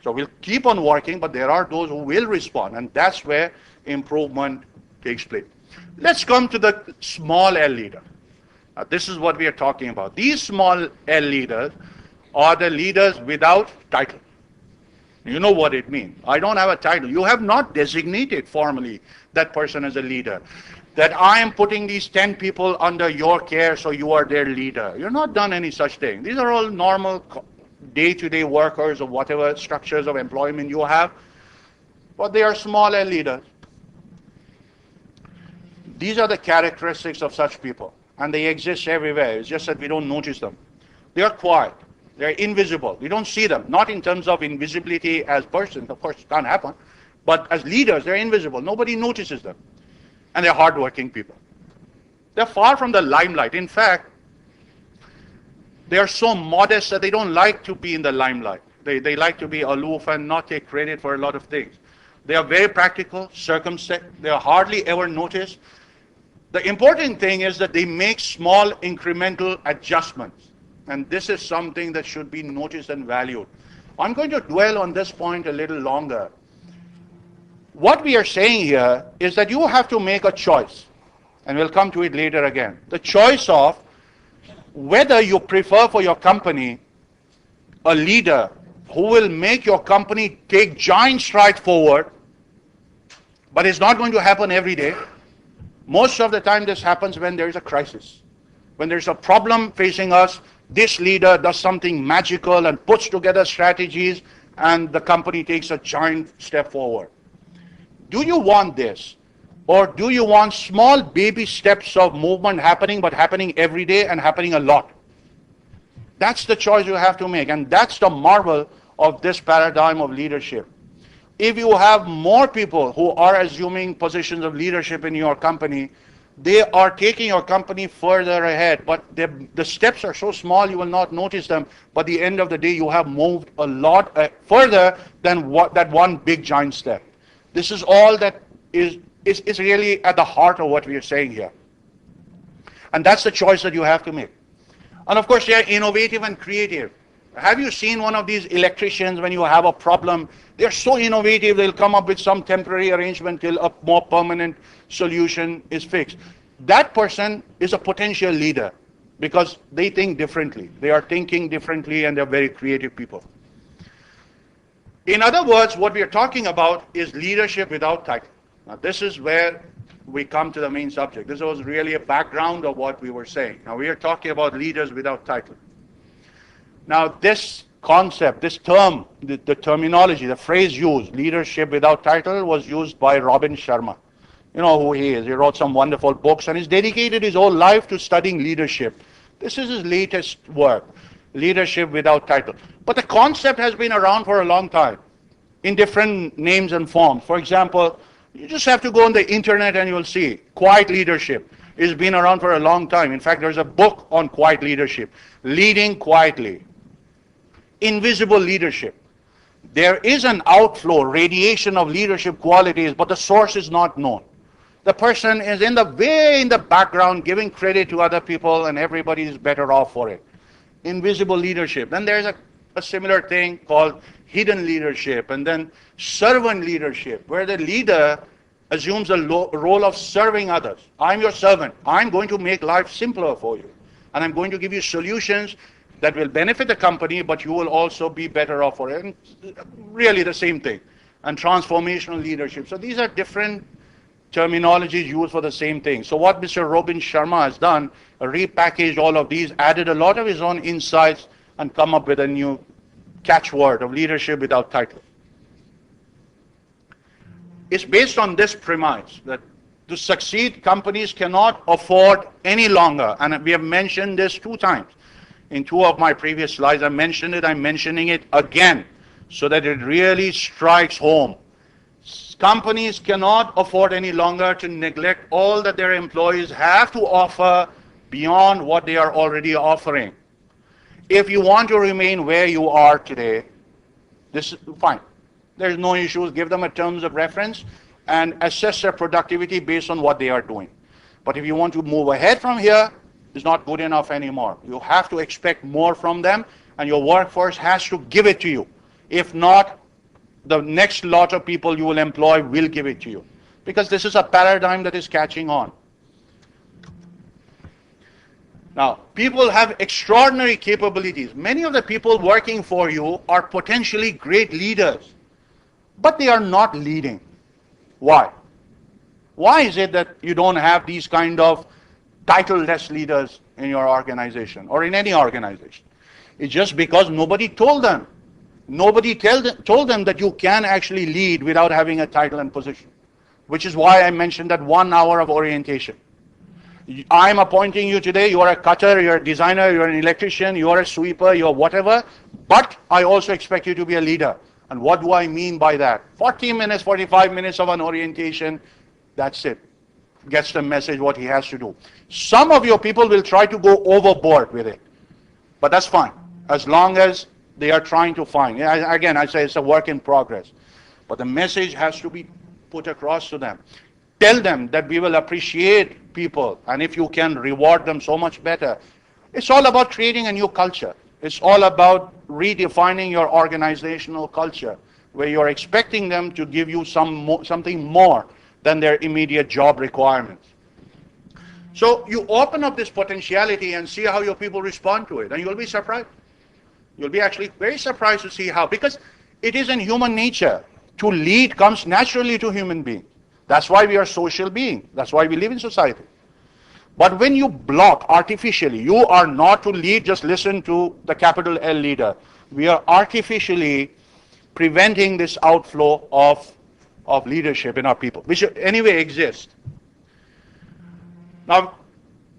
so we'll keep on working, but there are those who will respond, and that's where improvement takes place. Let's come to the small L leader. Now, this is what we are talking about. These small L leaders are the leaders without title. You know what it means. I don't have a title. You have not designated formally that person as a leader. That I am putting these 10 people under your care, so you are their leader. You're not done any such thing. These are all normal day-to-day workers or whatever structures of employment you have. But they are small L leaders. These are the characteristics of such people. And they exist everywhere. It's just that we don't notice them. They are quiet. They're invisible. We don't see them. Not in terms of invisibility as persons. Of course, it can't happen. But as leaders, they're invisible. Nobody notices them. And they're hardworking people. They're far from the limelight. In fact, they're so modest that they don't like to be in the limelight. They like to be aloof and not take credit for a lot of things. They are very practical, circumspect. They are hardly ever noticed. The important thing is that they make small incremental adjustments. And this is something that should be noticed and valued. I'm going to dwell on this point a little longer. What we are saying here is that you have to make a choice. And we'll come to it later again. The choice of whether you prefer for your company a leader who will make your company take giant strides forward, but it's not going to happen every day. Most of the time this happens when there is a crisis. When there's a problem facing us, this leader does something magical and puts together strategies, and the company takes a giant step forward. Do you want this? Or do you want small baby steps of movement happening, but happening every day and happening a lot? That's the choice you have to make, and that's the marvel of this paradigm of leadership. If you have more people who are assuming positions of leadership in your company, they are taking your company further ahead, but the steps are so small you will not notice them. But at the end of the day, you have moved a lot further than that one big giant step. This is all that is really at the heart of what we are saying here. And that's the choice that you have to make. And of course, they are innovative and creative. Have you seen one of these electricians when you have a problem? They're so innovative, they'll come up with some temporary arrangement till a more permanent solution is fixed. That person is a potential leader because they think differently. They are thinking differently and they're very creative people. In other words, what we are talking about is leadership without title. Now, this is where we come to the main subject. This was really a background of what we were saying. Now, we are talking about leaders without title. Now, this concept, this term, the terminology, the phrase used, leadership without title, was used by Robin Sharma. You know who he is. He wrote some wonderful books and he's dedicated his whole life to studying leadership. This is his latest work, Leadership Without Title. But the concept has been around for a long time in different names and forms. For example, you just have to go on the internet and you'll see quiet leadership. It's been around for a long time. In fact, there's a book on quiet leadership, Leading Quietly. Invisible leadership. There is an outflow, radiation of leadership qualities, but the source is not known. The person is way in the background giving credit to other people and everybody is better off for it. Invisible leadership. Then there's a similar thing called hidden leadership, and then servant leadership, where the leader assumes a role of serving others. I'm your servant. I'm going to make life simpler for you. And I'm going to give you solutions that will benefit the company, but you will also be better off for it. And really the same thing. And transformational leadership. So these are different terminologies used for the same thing. So what Mr. Robin Sharma has done, repackaged all of these, added a lot of his own insights, and come up with a new catchword of leadership without title. It's based on this premise that to succeed, companies cannot afford any longer, and we have mentioned this 2 times. In 2 of my previous slides, I mentioned it, I'm mentioning it again, so that it really strikes home. Companies cannot afford any longer to neglect all that their employees have to offer beyond what they are already offering. If you want to remain where you are today, this is fine. There's no issues. Give them a terms of reference and assess their productivity based on what they are doing. But if you want to move ahead from here, it's not good enough anymore. You have to expect more from them, and your workforce has to give it to you. If not, the next lot of people you will employ will give it to you. Because this is a paradigm that is catching on. Now, people have extraordinary capabilities. Many of the people working for you are potentially great leaders, but they are not leading. Why? Why is it that you don't have these kind of title-less leaders in your organization or in any organization? It's just because nobody told them. Nobody told them that you can actually lead without having a title and position, which is why I mentioned that 1 hour of orientation. I'm appointing you today. You are a cutter, you're a designer, you're an electrician, you are a sweeper, you're whatever, but I also expect you to be a leader. And what do I mean by that? 40 minutes, 45 minutes of an orientation, that's it. Gets the message what he has to do. Some of your people will try to go overboard with it, but that's fine, as long as they are trying to find. Again, I say it's a work in progress, but the message has to be put across to them. Tell them that we will appreciate people, and if you can reward them so much better. It's all about creating a new culture. It's all about redefining your organizational culture, where you're expecting them to give you something more than their immediate job requirements. So you open up this potentiality and see how your people respond to it, and you'll be surprised. You'll be actually very surprised to see how, because it is in human nature. To lead comes naturally to human beings. That's why we are social beings. That's why we live in society. But when you block artificially, you are not to lead, just listen to the capital L leader. We are artificially preventing this outflow of leadership in our people, which anyway exists. Now,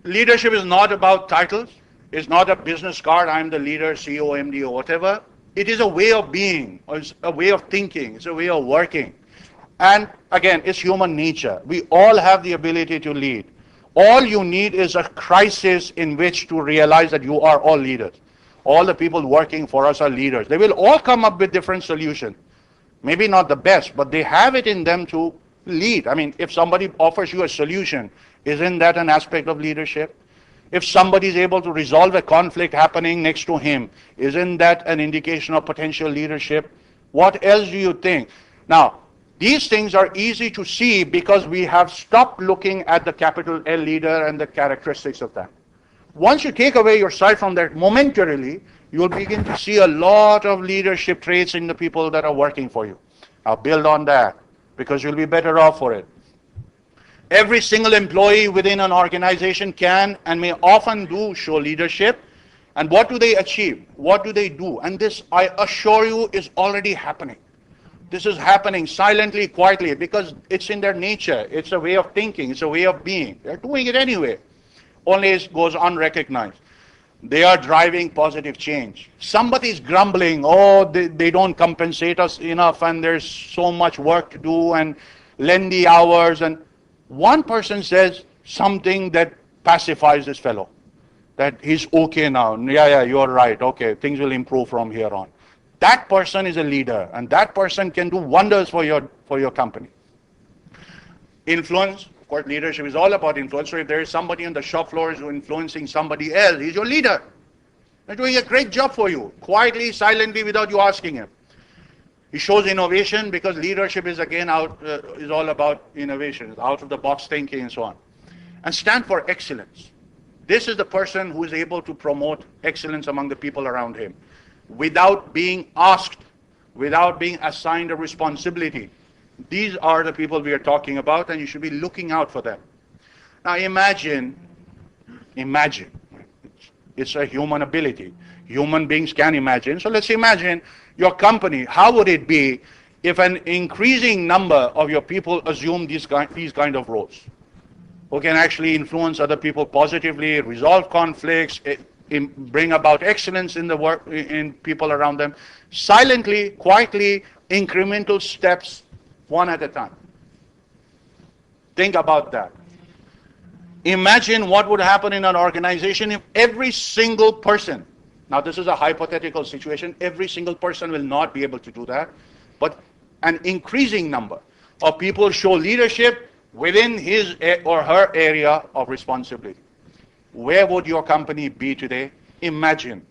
leadership is not about titles. It's not a business card, I'm the leader, CEO, MD, or whatever. It is a way of being, or it's a way of thinking, it's a way of working. And again, it's human nature. We all have the ability to lead. All you need is a crisis in which to realize that you are all leaders. All the people working for us are leaders. They will all come up with different solutions. Maybe not the best, but they have it in them to lead. I mean, if somebody offers you a solution, isn't that an aspect of leadership? If somebody is able to resolve a conflict happening next to him, isn't that an indication of potential leadership? What else do you think? Now, these things are easy to see because we have stopped looking at the capital L leader and the characteristics of that. Once you take away your sight from that momentarily, you'll begin to see a lot of leadership traits in the people that are working for you. Now build on that because you'll be better off for it. Every single employee within an organization can and may often do show leadership. And what do they achieve? What do they do? And this, I assure you, is already happening. This is happening silently, quietly, because it's in their nature. It's a way of thinking. It's a way of being. They're doing it anyway. Only it goes unrecognized. They are driving positive change. Somebody's grumbling, oh, they don't compensate us enough and there's so much work to do and lengthy hours. And one person says something that pacifies this fellow, that he's okay now. Yeah, you're right. Okay, things will improve from here on. That person is a leader, and that person can do wonders for your company. Influence, of course, leadership is all about influence. So if there is somebody on the shop floor who's influencing somebody else, he's your leader. They're doing a great job for you, quietly, silently, without you asking him. He shows innovation because leadership is again is all about innovation, out of the box thinking and so on. And stand for excellence. This is the person who is able to promote excellence among the people around him without being asked, without being assigned a responsibility. These are the people we are talking about, and you should be looking out for them. Now imagine, it's a human ability. Human beings can imagine. So let's imagine your company. How would it be if an increasing number of your people assume these kind of roles? Who can actually influence other people positively, resolve conflicts, bring about excellence in the work, in people around them, silently, quietly, incremental steps, one at a time. Think about that. Imagine what would happen in an organization if every single person, now this is a hypothetical situation, every single person will not be able to do that, but an increasing number of people show leadership within his or her area of responsibility. Where would your company be today? Imagine.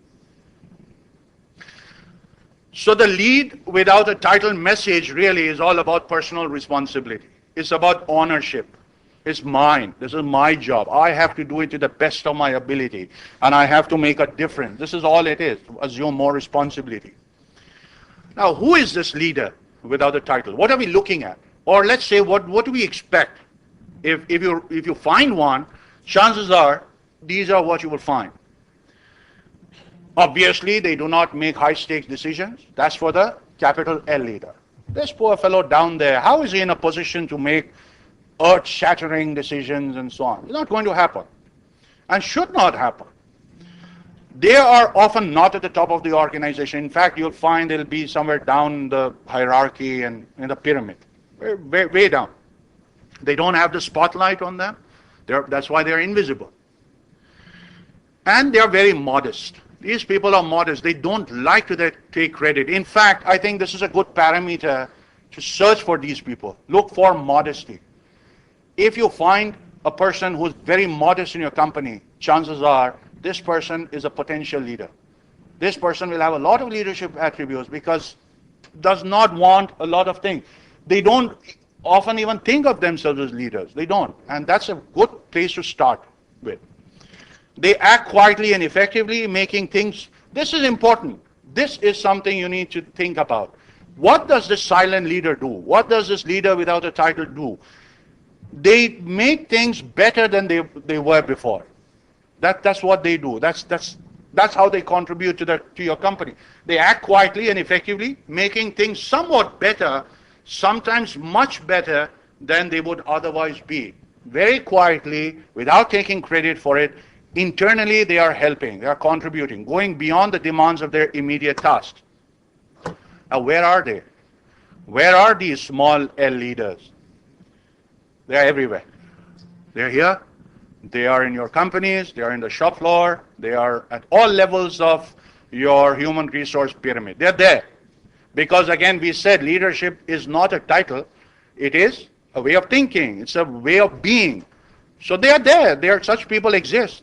So the lead without a title message really is all about personal responsibility. It's about ownership. It's mine. This is my job. I have to do it to the best of my ability. And I have to make a difference. This is all it is. Assume more responsibility. Now, who is this leader without a title? What are we looking at? Or let's say, what do we expect? If you find one, chances are these are what you will find. Obviously, they do not make high-stakes decisions. That's for the capital L leader. This poor fellow down there, how is he in a position to make earth-shattering decisions and so on? It's not going to happen, and should not happen. They are often not at the top of the organization. In fact, you'll find they'll be somewhere down the hierarchy and in the pyramid, way down. They don't have the spotlight on them. That's why they're invisible. And they're very modest. These people are modest. They don't like to take credit. In fact, I think this is a good parameter to search for these people. Look for modesty. If you find a person who's very modest in your company, chances are this person is a potential leader. This person will have a lot of leadership attributes because does not want a lot of things. They don't often even think of themselves as leaders. They don't. And that's a good place to start with. They act quietly and effectively, making things. This is important. This is something you need to think about. What does this silent leader do? What does this leader without a title do? They make things better than they were before. That's what they do. That's how they contribute to your company. They act quietly and effectively, making things somewhat better, sometimes much better than they would otherwise be. Very quietly, without taking credit for it, internally they are helping, they are contributing, going beyond the demands of their immediate tasks. Now where are they? Where are these small L leaders? They are everywhere. They're here. They are in your companies. They are in the shop floor. They are at all levels of your human resource pyramid. They're there. Because again, we said leadership is not a title. It is a way of thinking. It's a way of being. So they are there. Such people exist.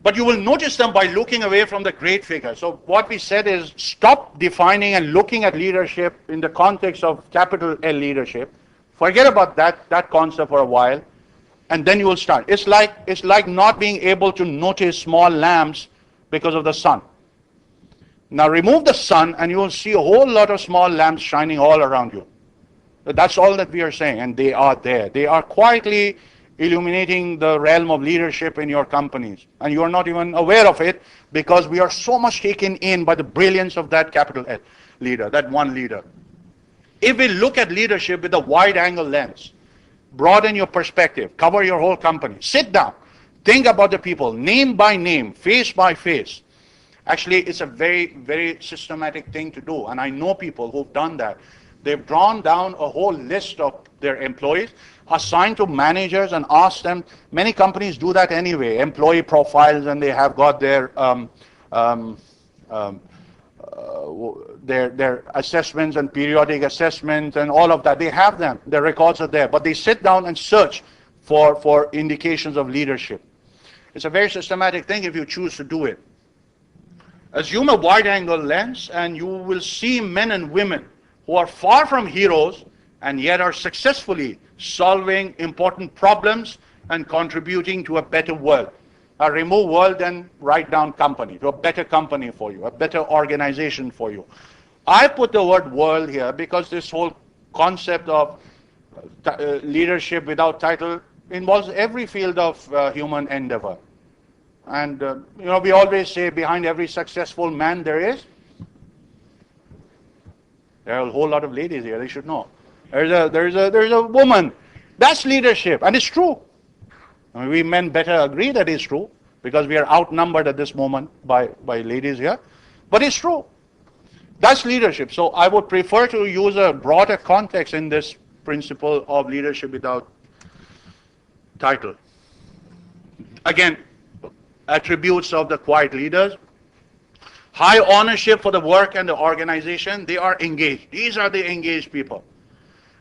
But you will notice them by looking away from the great figure. So what we said is stop defining and looking at leadership in the context of capital L leadership. Forget about that concept for a while, and then you will start. It's like not being able to notice small lamps because of the sun. Now remove the sun and you will see a whole lot of small lamps shining all around you. That's all that we are saying, and they are there. They are quietly illuminating the realm of leadership in your companies, and you are not even aware of it because we are so much taken in by the brilliance of that capital L leader, that one leader. If we look at leadership with a wide angle lens, broaden your perspective, cover your whole company, sit down, think about the people, name by name, face by face. Actually, it's a very, very systematic thing to do, and I know people who've done that. They've drawn down a whole list of their employees, assigned to managers, and asked them. Many companies do that anyway, employee profiles, and they have got their assessments and periodic assessments and all of that. They have them. Their records are there. But they sit down and search for indications of leadership. It's a very systematic thing if you choose to do it. Assume a wide-angle lens, and you will see men and women who are far from heroes and yet are successfully solving important problems and contributing to a better world. Remove world and write down company, to a better company for you, a better organization for you. I put the word world here because this whole concept of leadership without title involves every field of human endeavor. And we always say behind every successful man there are a whole lot of ladies here, they should know. There's a woman. That's leadership, and it's true. I mean, we men better agree that it's true because we are outnumbered at this moment by ladies here. But it's true. That's leadership. So I would prefer to use a broader context in this principle of leadership without title. Again, attributes of the quiet leaders. High ownership for the work and the organization. They are engaged. These are the engaged people.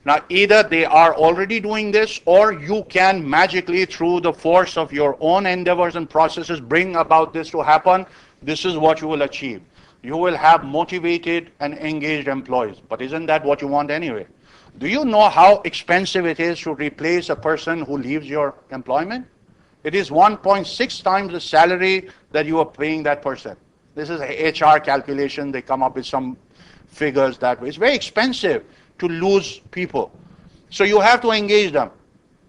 Now, either they are already doing this, or you can magically, through the force of your own endeavors and processes, bring about this to happen. This is what you will achieve. You will have motivated and engaged employees. But isn't that what you want anyway? Do you know how expensive it is to replace a person who leaves your employment? It is 1.6 times the salary that you are paying that person. This is a HR calculation. They come up with some figures that way. It's very expensive to lose people. So you have to engage them.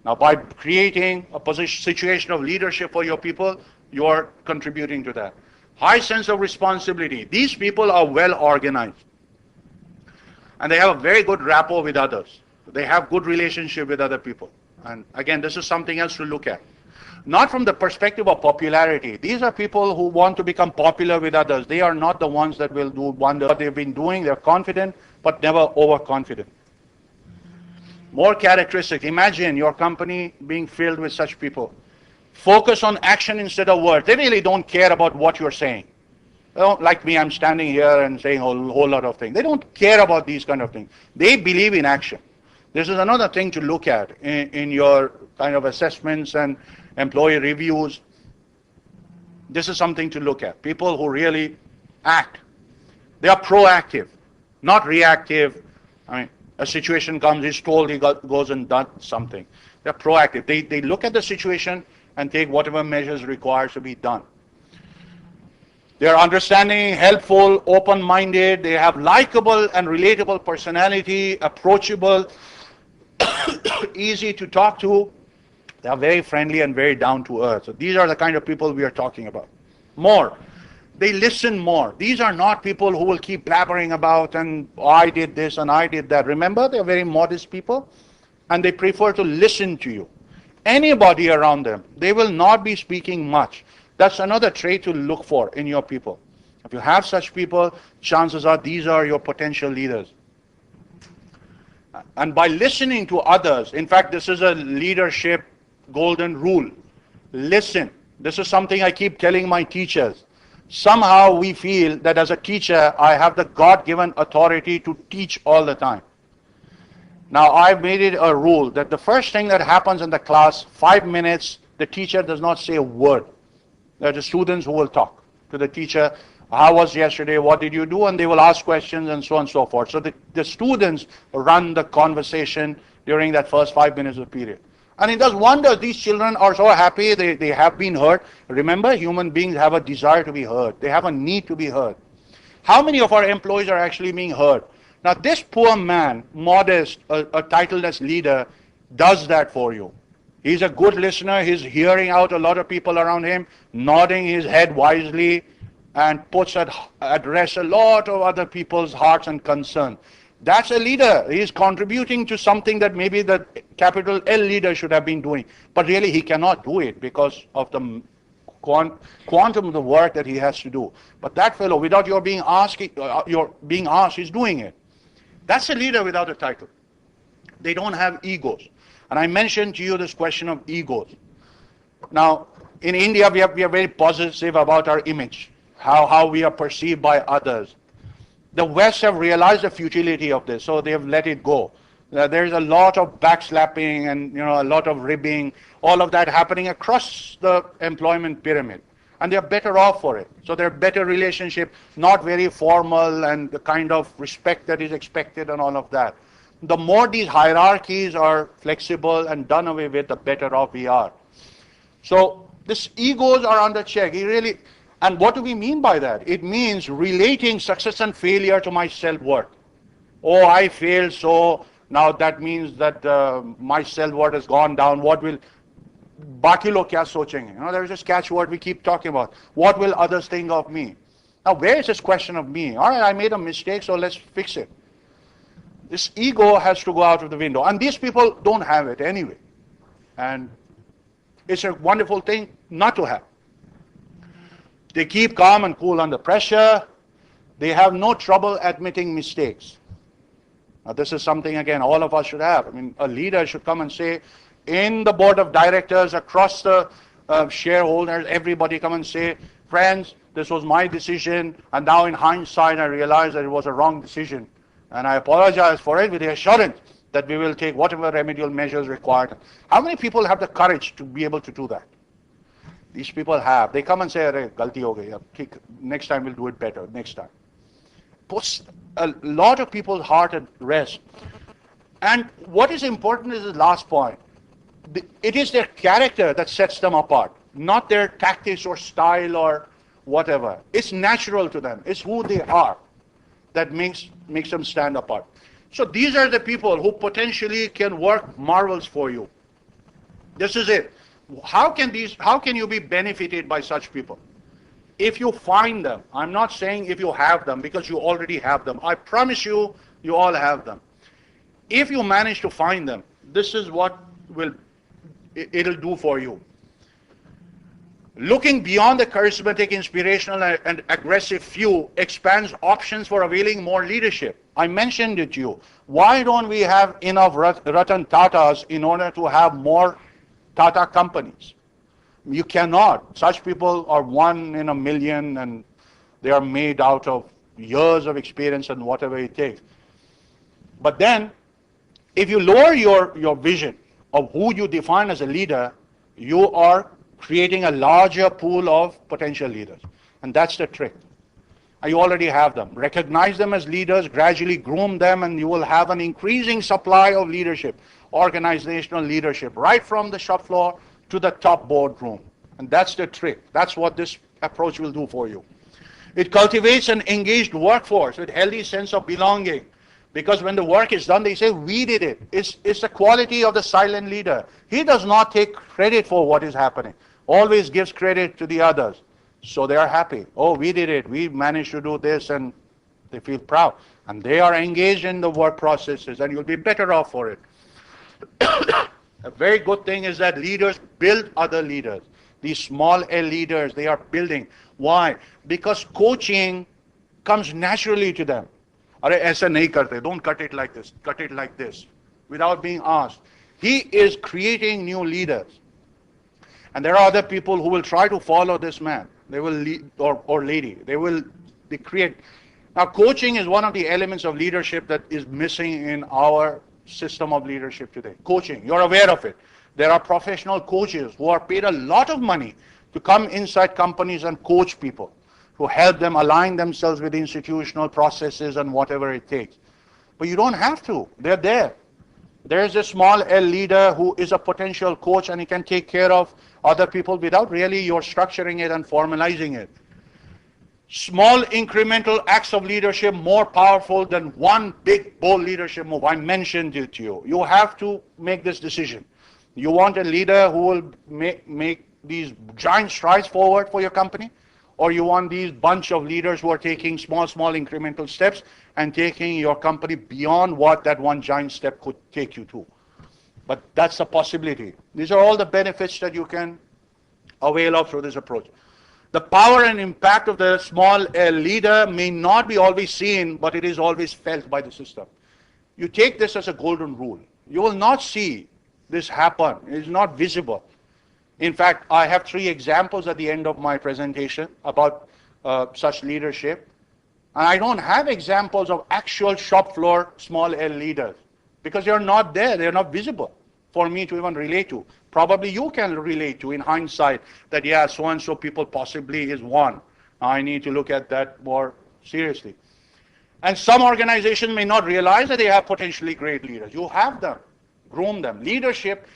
Now, by creating a situation of leadership for your people, you are contributing to that. High sense of responsibility. These people are well organized. And they have a very good rapport with others. They have good relationship with other people. And again, this is something else to look at. Not from the perspective of popularity. These are people who want to become popular with others. They are not the ones that will do wonders. What they've been doing, they're confident, but never overconfident. More characteristics. Imagine your company being filled with such people. Focus on action instead of words. They really don't care about what you're saying. They don't, like me, I'm standing here and saying a whole lot of things. They don't care about these kind of things. They believe in action. This is another thing to look at in your kind of assessments and employee reviews. This is something to look at. People who really act. They are proactive, not reactive. I mean, a situation comes, he's told, he goes and does something. They're proactive. They look at the situation and take whatever measures required to be done. They're understanding, helpful, open-minded. They have likable and relatable personality, approachable, easy to talk to. They are very friendly and very down to earth. So these are the kind of people we are talking about. More. They listen more. These are not people who will keep blabbering about and I did this and I did that. Remember, they're very modest people and they prefer to listen to you. Anybody around them, they will not be speaking much. That's another trait to look for in your people. If you have such people, chances are these are your potential leaders. And by listening to others, in fact, this is a leadership golden rule. Listen. This is something I keep telling my teachers. Somehow we feel that as a teacher, I have the God-given authority to teach all the time. Now, I've made it a rule that the first thing that happens in the class, 5 minutes, the teacher does not say a word. There are the students who will talk to the teacher, how was yesterday, what did you do, and they will ask questions and so on and so forth. So the students run the conversation during that first 5 minutes of period. And it does wonders. These children are so happy, they have been heard. Remember, human beings have a desire to be heard. They have a need to be heard. How many of our employees are actually being heard? Now this poor man, modest, a titled as leader, does that for you. He's a good listener. He's hearing out a lot of people around him, nodding his head wisely, and puts at rest a lot of other people's hearts and concerns. That's a leader. He's contributing to something that maybe the capital L leader should have been doing. But really he cannot do it because of the quantum of the work that he has to do. But that fellow, without your being asked, he's doing it. That's a leader without a title. They don't have egos. And I mentioned to you this question of egos. Now, in India, we are very positive about our image, how we are perceived by others. The West have realized the futility of this, so they have let it go. There's a lot of backslapping and a lot of ribbing, all of that happening across the employment pyramid. And they're better off for it. So they're better relationship, not very formal and the kind of respect that is expected and all of that. The more these hierarchies are flexible and done away with, the better off we are. So these egos are under check. And what do we mean by that? It means relating success and failure to my self-worth. Oh, I failed, so now that means that my self-worth has gone down. What will Baki log kya sochenge? There's this catchword we keep talking about. What will others think of me? Now, where is this question of me? All right, I made a mistake, so let's fix it. This ego has to go out of the window. And these people don't have it anyway. And it's a wonderful thing not to have. They keep calm and cool under pressure. They have no trouble admitting mistakes. Now this is something, again, all of us should have. I mean, a leader should come and say, in the board of directors, across the shareholders, everybody come and say, friends, this was my decision, and now in hindsight I realize that it was a wrong decision. And I apologize for it with the assurance that we will take whatever remedial measures required. How many people have the courage to be able to do that? These people have. They come and say, "Arey, galti ho gayi. Next time we'll do it better. Next time." Puts a lot of people's heart at rest. And what is important is the last point. It is their character that sets them apart, not their tactics or style or whatever. It's natural to them. It's who they are that makes them stand apart. So these are the people who potentially can work marvels for you. This is it. How can you be benefited by such people? If you find them. I'm not saying if you have them, because you already have them. I promise you, you all have them. If you manage to find them, this is what it'll do for you. Looking beyond the charismatic, inspirational, and aggressive few expands options for availing more leadership. I mentioned it to you. Why don't we have enough Ratan Tatas in order to have more Tata companies? You cannot. Such people are 1 in a million, and they are made out of years of experience and whatever it takes. But then, if you lower your vision of who you define as a leader, you are creating a larger pool of potential leaders. And that's the trick. And you already have them. Recognize them as leaders, gradually groom them, and you will have an increasing supply of leadership, organizational leadership, right from the shop floor to the top boardroom. And that's the trick. That's what this approach will do for you. It cultivates an engaged workforce with healthy sense of belonging. Because when the work is done, they say, we did it. It's the quality of the silent leader. He does not take credit for what is happening. Always gives credit to the others. So they are happy. Oh, we did it. We managed to do this, and they feel proud. And they are engaged in the work processes, and you'll be better off for it. A very good thing is that leaders build other leaders. These small L leaders, they are building. Why? Because coaching comes naturally to them. Arey, aisa nahi karte. Don't cut it like this. Cut it like this. Without being asked. He is creating new leaders. And there are other people who will try to follow this man. They will lead, or lady. They create. Now, coaching is one of the elements of leadership that is missing in our system of leadership today. Coaching, you're aware of it. There are professional coaches who are paid a lot of money to come inside companies and coach people, to help them align themselves with institutional processes and whatever it takes. But you don't have to. They're there. There's a small L leader who is a potential coach, and he can take care of other people without really you're structuring it and formalizing it. Small incremental acts of leadership more powerful than one big bold leadership move. I mentioned it to you. You have to make this decision. You want a leader who will make these giant strides forward for your company, or you want these bunch of leaders who are taking small incremental steps and taking your company beyond what that one giant step could take you to. But that's a possibility. These are all the benefits that you can avail of through this approach. The power and impact of the small L leader may not be always seen, but it is always felt by the system. You take this as a golden rule. You will not see this happen. It is not visible. In fact, I have 3 examples at the end of my presentation about such leadership. And I don't have examples of actual shop floor small L leaders because they're not there. They're not visible for me to even relate to. Probably you can relate to in hindsight that, yeah, so-and-so people possibly is one. I need to look at that more seriously. And some organizations may not realize that they have potentially great leaders. You have them. Groom them. Leadership.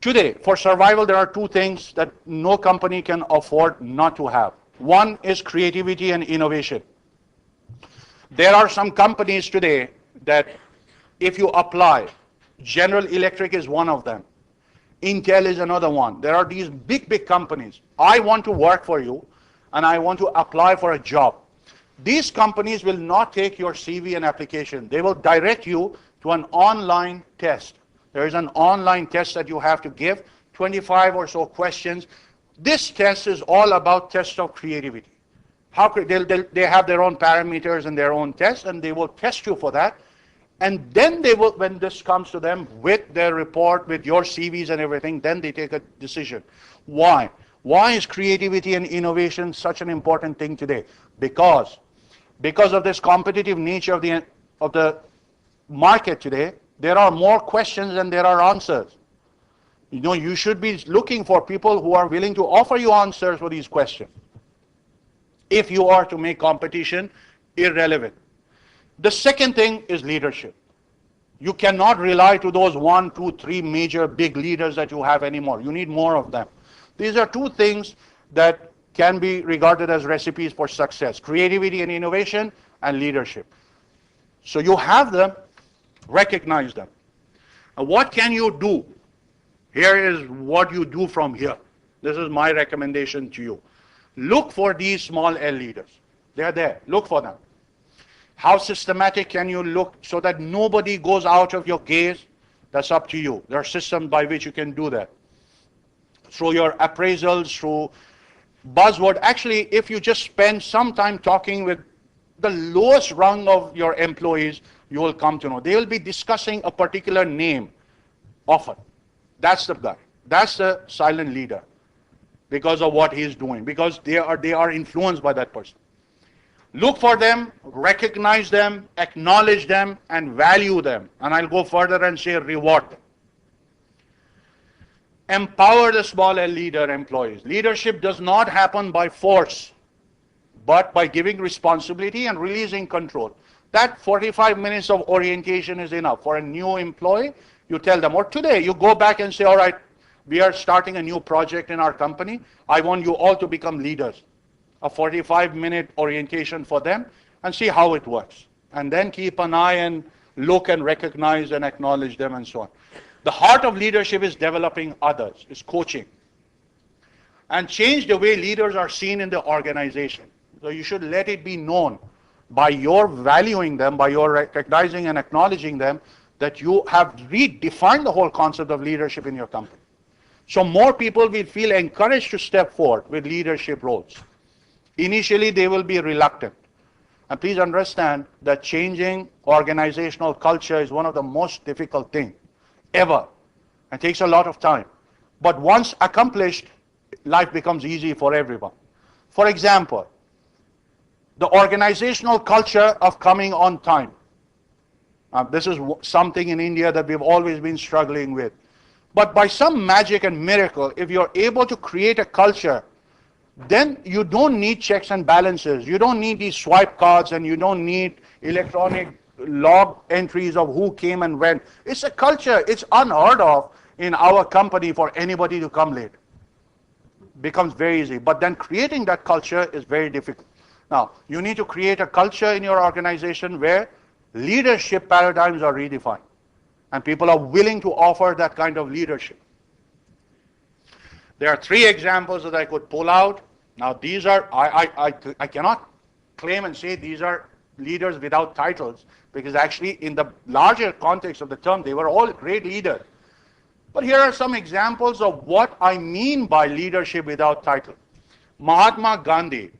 Today, for survival, there are 2 things that no company can afford not to have. One is creativity and innovation. There are some companies today that if you apply, General Electric is one of them. Intel is another one. There are these big companies. I want to work for you and I want to apply for a job. These companies will not take your CV and application. They will direct you to an online test. There is an online test that you have to give, 25 or so questions. This test is all about test of creativity. They have their own parameters and their own tests, and they will test you for that. And then they will, when this comes to them with their report, with your CVs and everything, then they take a decision. Why? Why is creativity and innovation such an important thing today? Because of this competitive nature of the market today, there are more questions than there are answers. You know, you should be looking for people who are willing to offer you answers for these questions, if you are to make competition irrelevant. The second thing is leadership. You cannot rely to those 1, 2, 3 major big leaders that you have anymore. You need more of them. These are 2 things that can be regarded as recipes for success: creativity and innovation, and leadership. So you have them, recognize them. And what can you do? Here is what you do from here. This is my recommendation to you. Look for these small L leaders. They're there. Look for them. How systematic can you look so that nobody goes out of your gaze? That's up to you. There are systems by which you can do that. Through your appraisals, through buzzword. Actually, if you just spend some time talking with the lowest rung of your employees, you will come to know. They will be discussing a particular name often. That's the guy. That's the silent leader because of what he is doing, because they are influenced by that person. Look for them, recognize them, acknowledge them, and value them. And I'll go further and say reward them. Empower the small L leader employees. Leadership does not happen by force, but by giving responsibility and releasing control. That 45 minutes of orientation is enough. For a new employee, you tell them, or today, you go back and say, all right, we are starting a new project in our company. I want you all to become leaders. A 45-minute orientation for them and see how it works. And then keep an eye and look and recognize and acknowledge them and so on. The heart of leadership is developing others, is coaching. And change the way leaders are seen in the organization. So you should let it be known by your valuing them, by your recognizing and acknowledging them, that you have redefined the whole concept of leadership in your company. So more people will feel encouraged to step forward with leadership roles. Initially, they will be reluctant. And please understand that changing organizational culture is one of the most difficult things ever. It takes a lot of time. But once accomplished, life becomes easy for everyone. For example, the organizational culture of coming on time. This is something in India that we've always been struggling with. But by some magic and miracle, if you're able to create a culture then you don't need checks and balances. You don't need these swipe cards, and you don't need electronic log entries of who came and went. It's a culture. It's unheard of in our company for anybody to come late. Becomes very easy. But then creating that culture is very difficult. Now, you need to create a culture in your organization where leadership paradigms are redefined. And people are willing to offer that kind of leadership. There are 3 examples that I could pull out. Now, these are, I cannot claim and say these are leaders without titles, because actually in the larger context of the term, they were all great leaders. But here are some examples of what I mean by leadership without title. Mahatma Gandhi,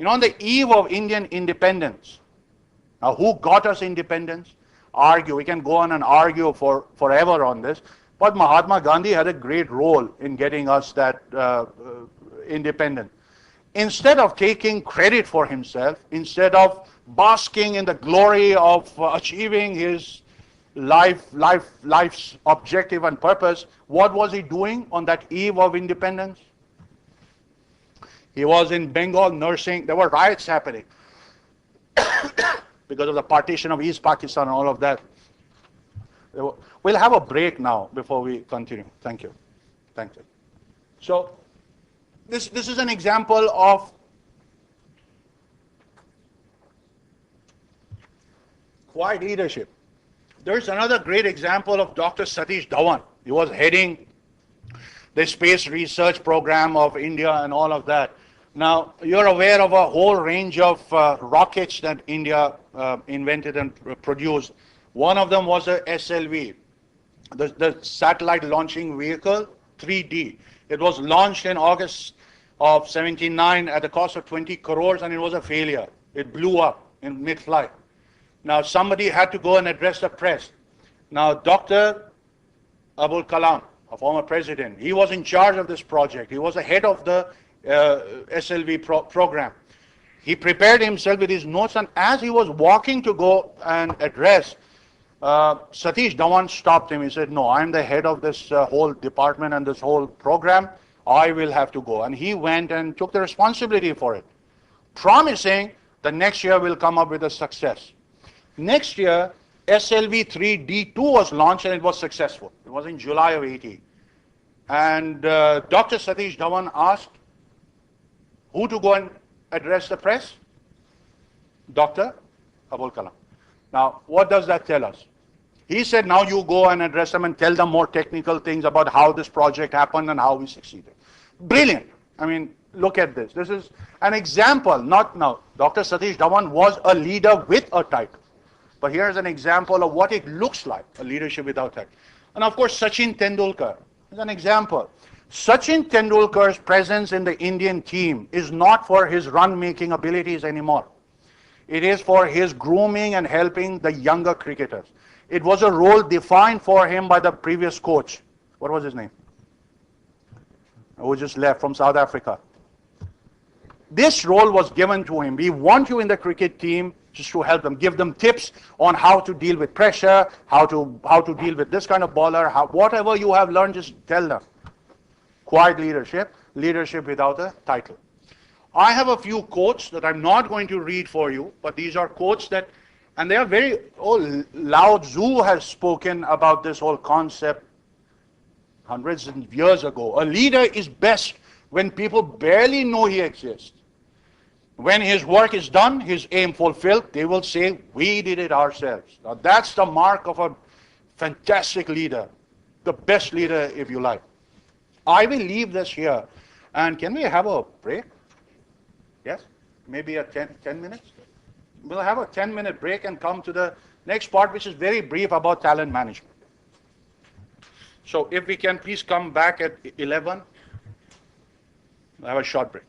on the eve of Indian independence. Now, who got us independence? We can go on and argue forever on this. But Mahatma Gandhi had a great role in getting us that independence. Instead of taking credit for himself, instead of basking in the glory of achieving his life's objective and purpose, what was he doing on that eve of independence? He was in Bengal nursing. There were riots happening because of the partition of East Pakistan and all of that. We'll have a break now before we continue. Thank you. Thank you. So, this is an example of quiet leadership. There's another great example of Dr. Satish Dhawan. He was heading the space research program of India and all of that. Now, you're aware of a whole range of rockets that India invented and produced. One of them was a SLV, the satellite launching vehicle 3D. It was launched in August of 79 at the cost of 20 crores, and it was a failure. It blew up in mid-flight. Now, somebody had to go and address the press. Now, Dr. Abul Kalam, a former president, he was in charge of this project. He was the head of the SLV program. He prepared himself with his notes, and as he was walking to go and address, Satish Dhawan stopped him. He said, no, I'm the head of this whole department and this whole program. I will have to go. And he went and took the responsibility for it, promising the next year we'll come up with a success. Next year, SLV-3D2 was launched, and it was successful. It was in July of 80. And Dr. Satish Dhawan asked who to go and address the press? Dr. Abul Kalam. Now, what does that tell us? He said, now you go and address them and tell them more technical things about how this project happened and how we succeeded. Brilliant. I mean, look at this. This is an example. Not now. Dr. Satish Dhawan was a leader with a title. But here's an example of what it looks like, a leadership without title. And of course, Sachin Tendulkar is an example. Sachin Tendulkar's presence in the Indian team is not for his run-making abilities anymore. It is for his grooming and helping the younger cricketers. It was a role defined for him by the previous coach. What was his name? Who just left from South Africa. This role was given to him. We want you in the cricket team just to help them, give them tips on how to deal with pressure, how to deal with this kind of bowler, whatever you have learned, just tell them. Quiet leadership, leadership without a title. I have a few quotes that I'm not going to read for you, but these are quotes that, and they are very, Lao Tzu has spoken about this whole concept hundreds of years ago. A leader is best when people barely know he exists. When his work is done, his aim fulfilled, they will say, we did it ourselves. Now that's the mark of a fantastic leader, the best leader if you like. I will leave this here. And can we have a break? Yes? Maybe a 10 minutes? We'll have a 10-minute break and come to the next part, which is very brief about talent management. So if we can please come back at 11, we'll have a short break.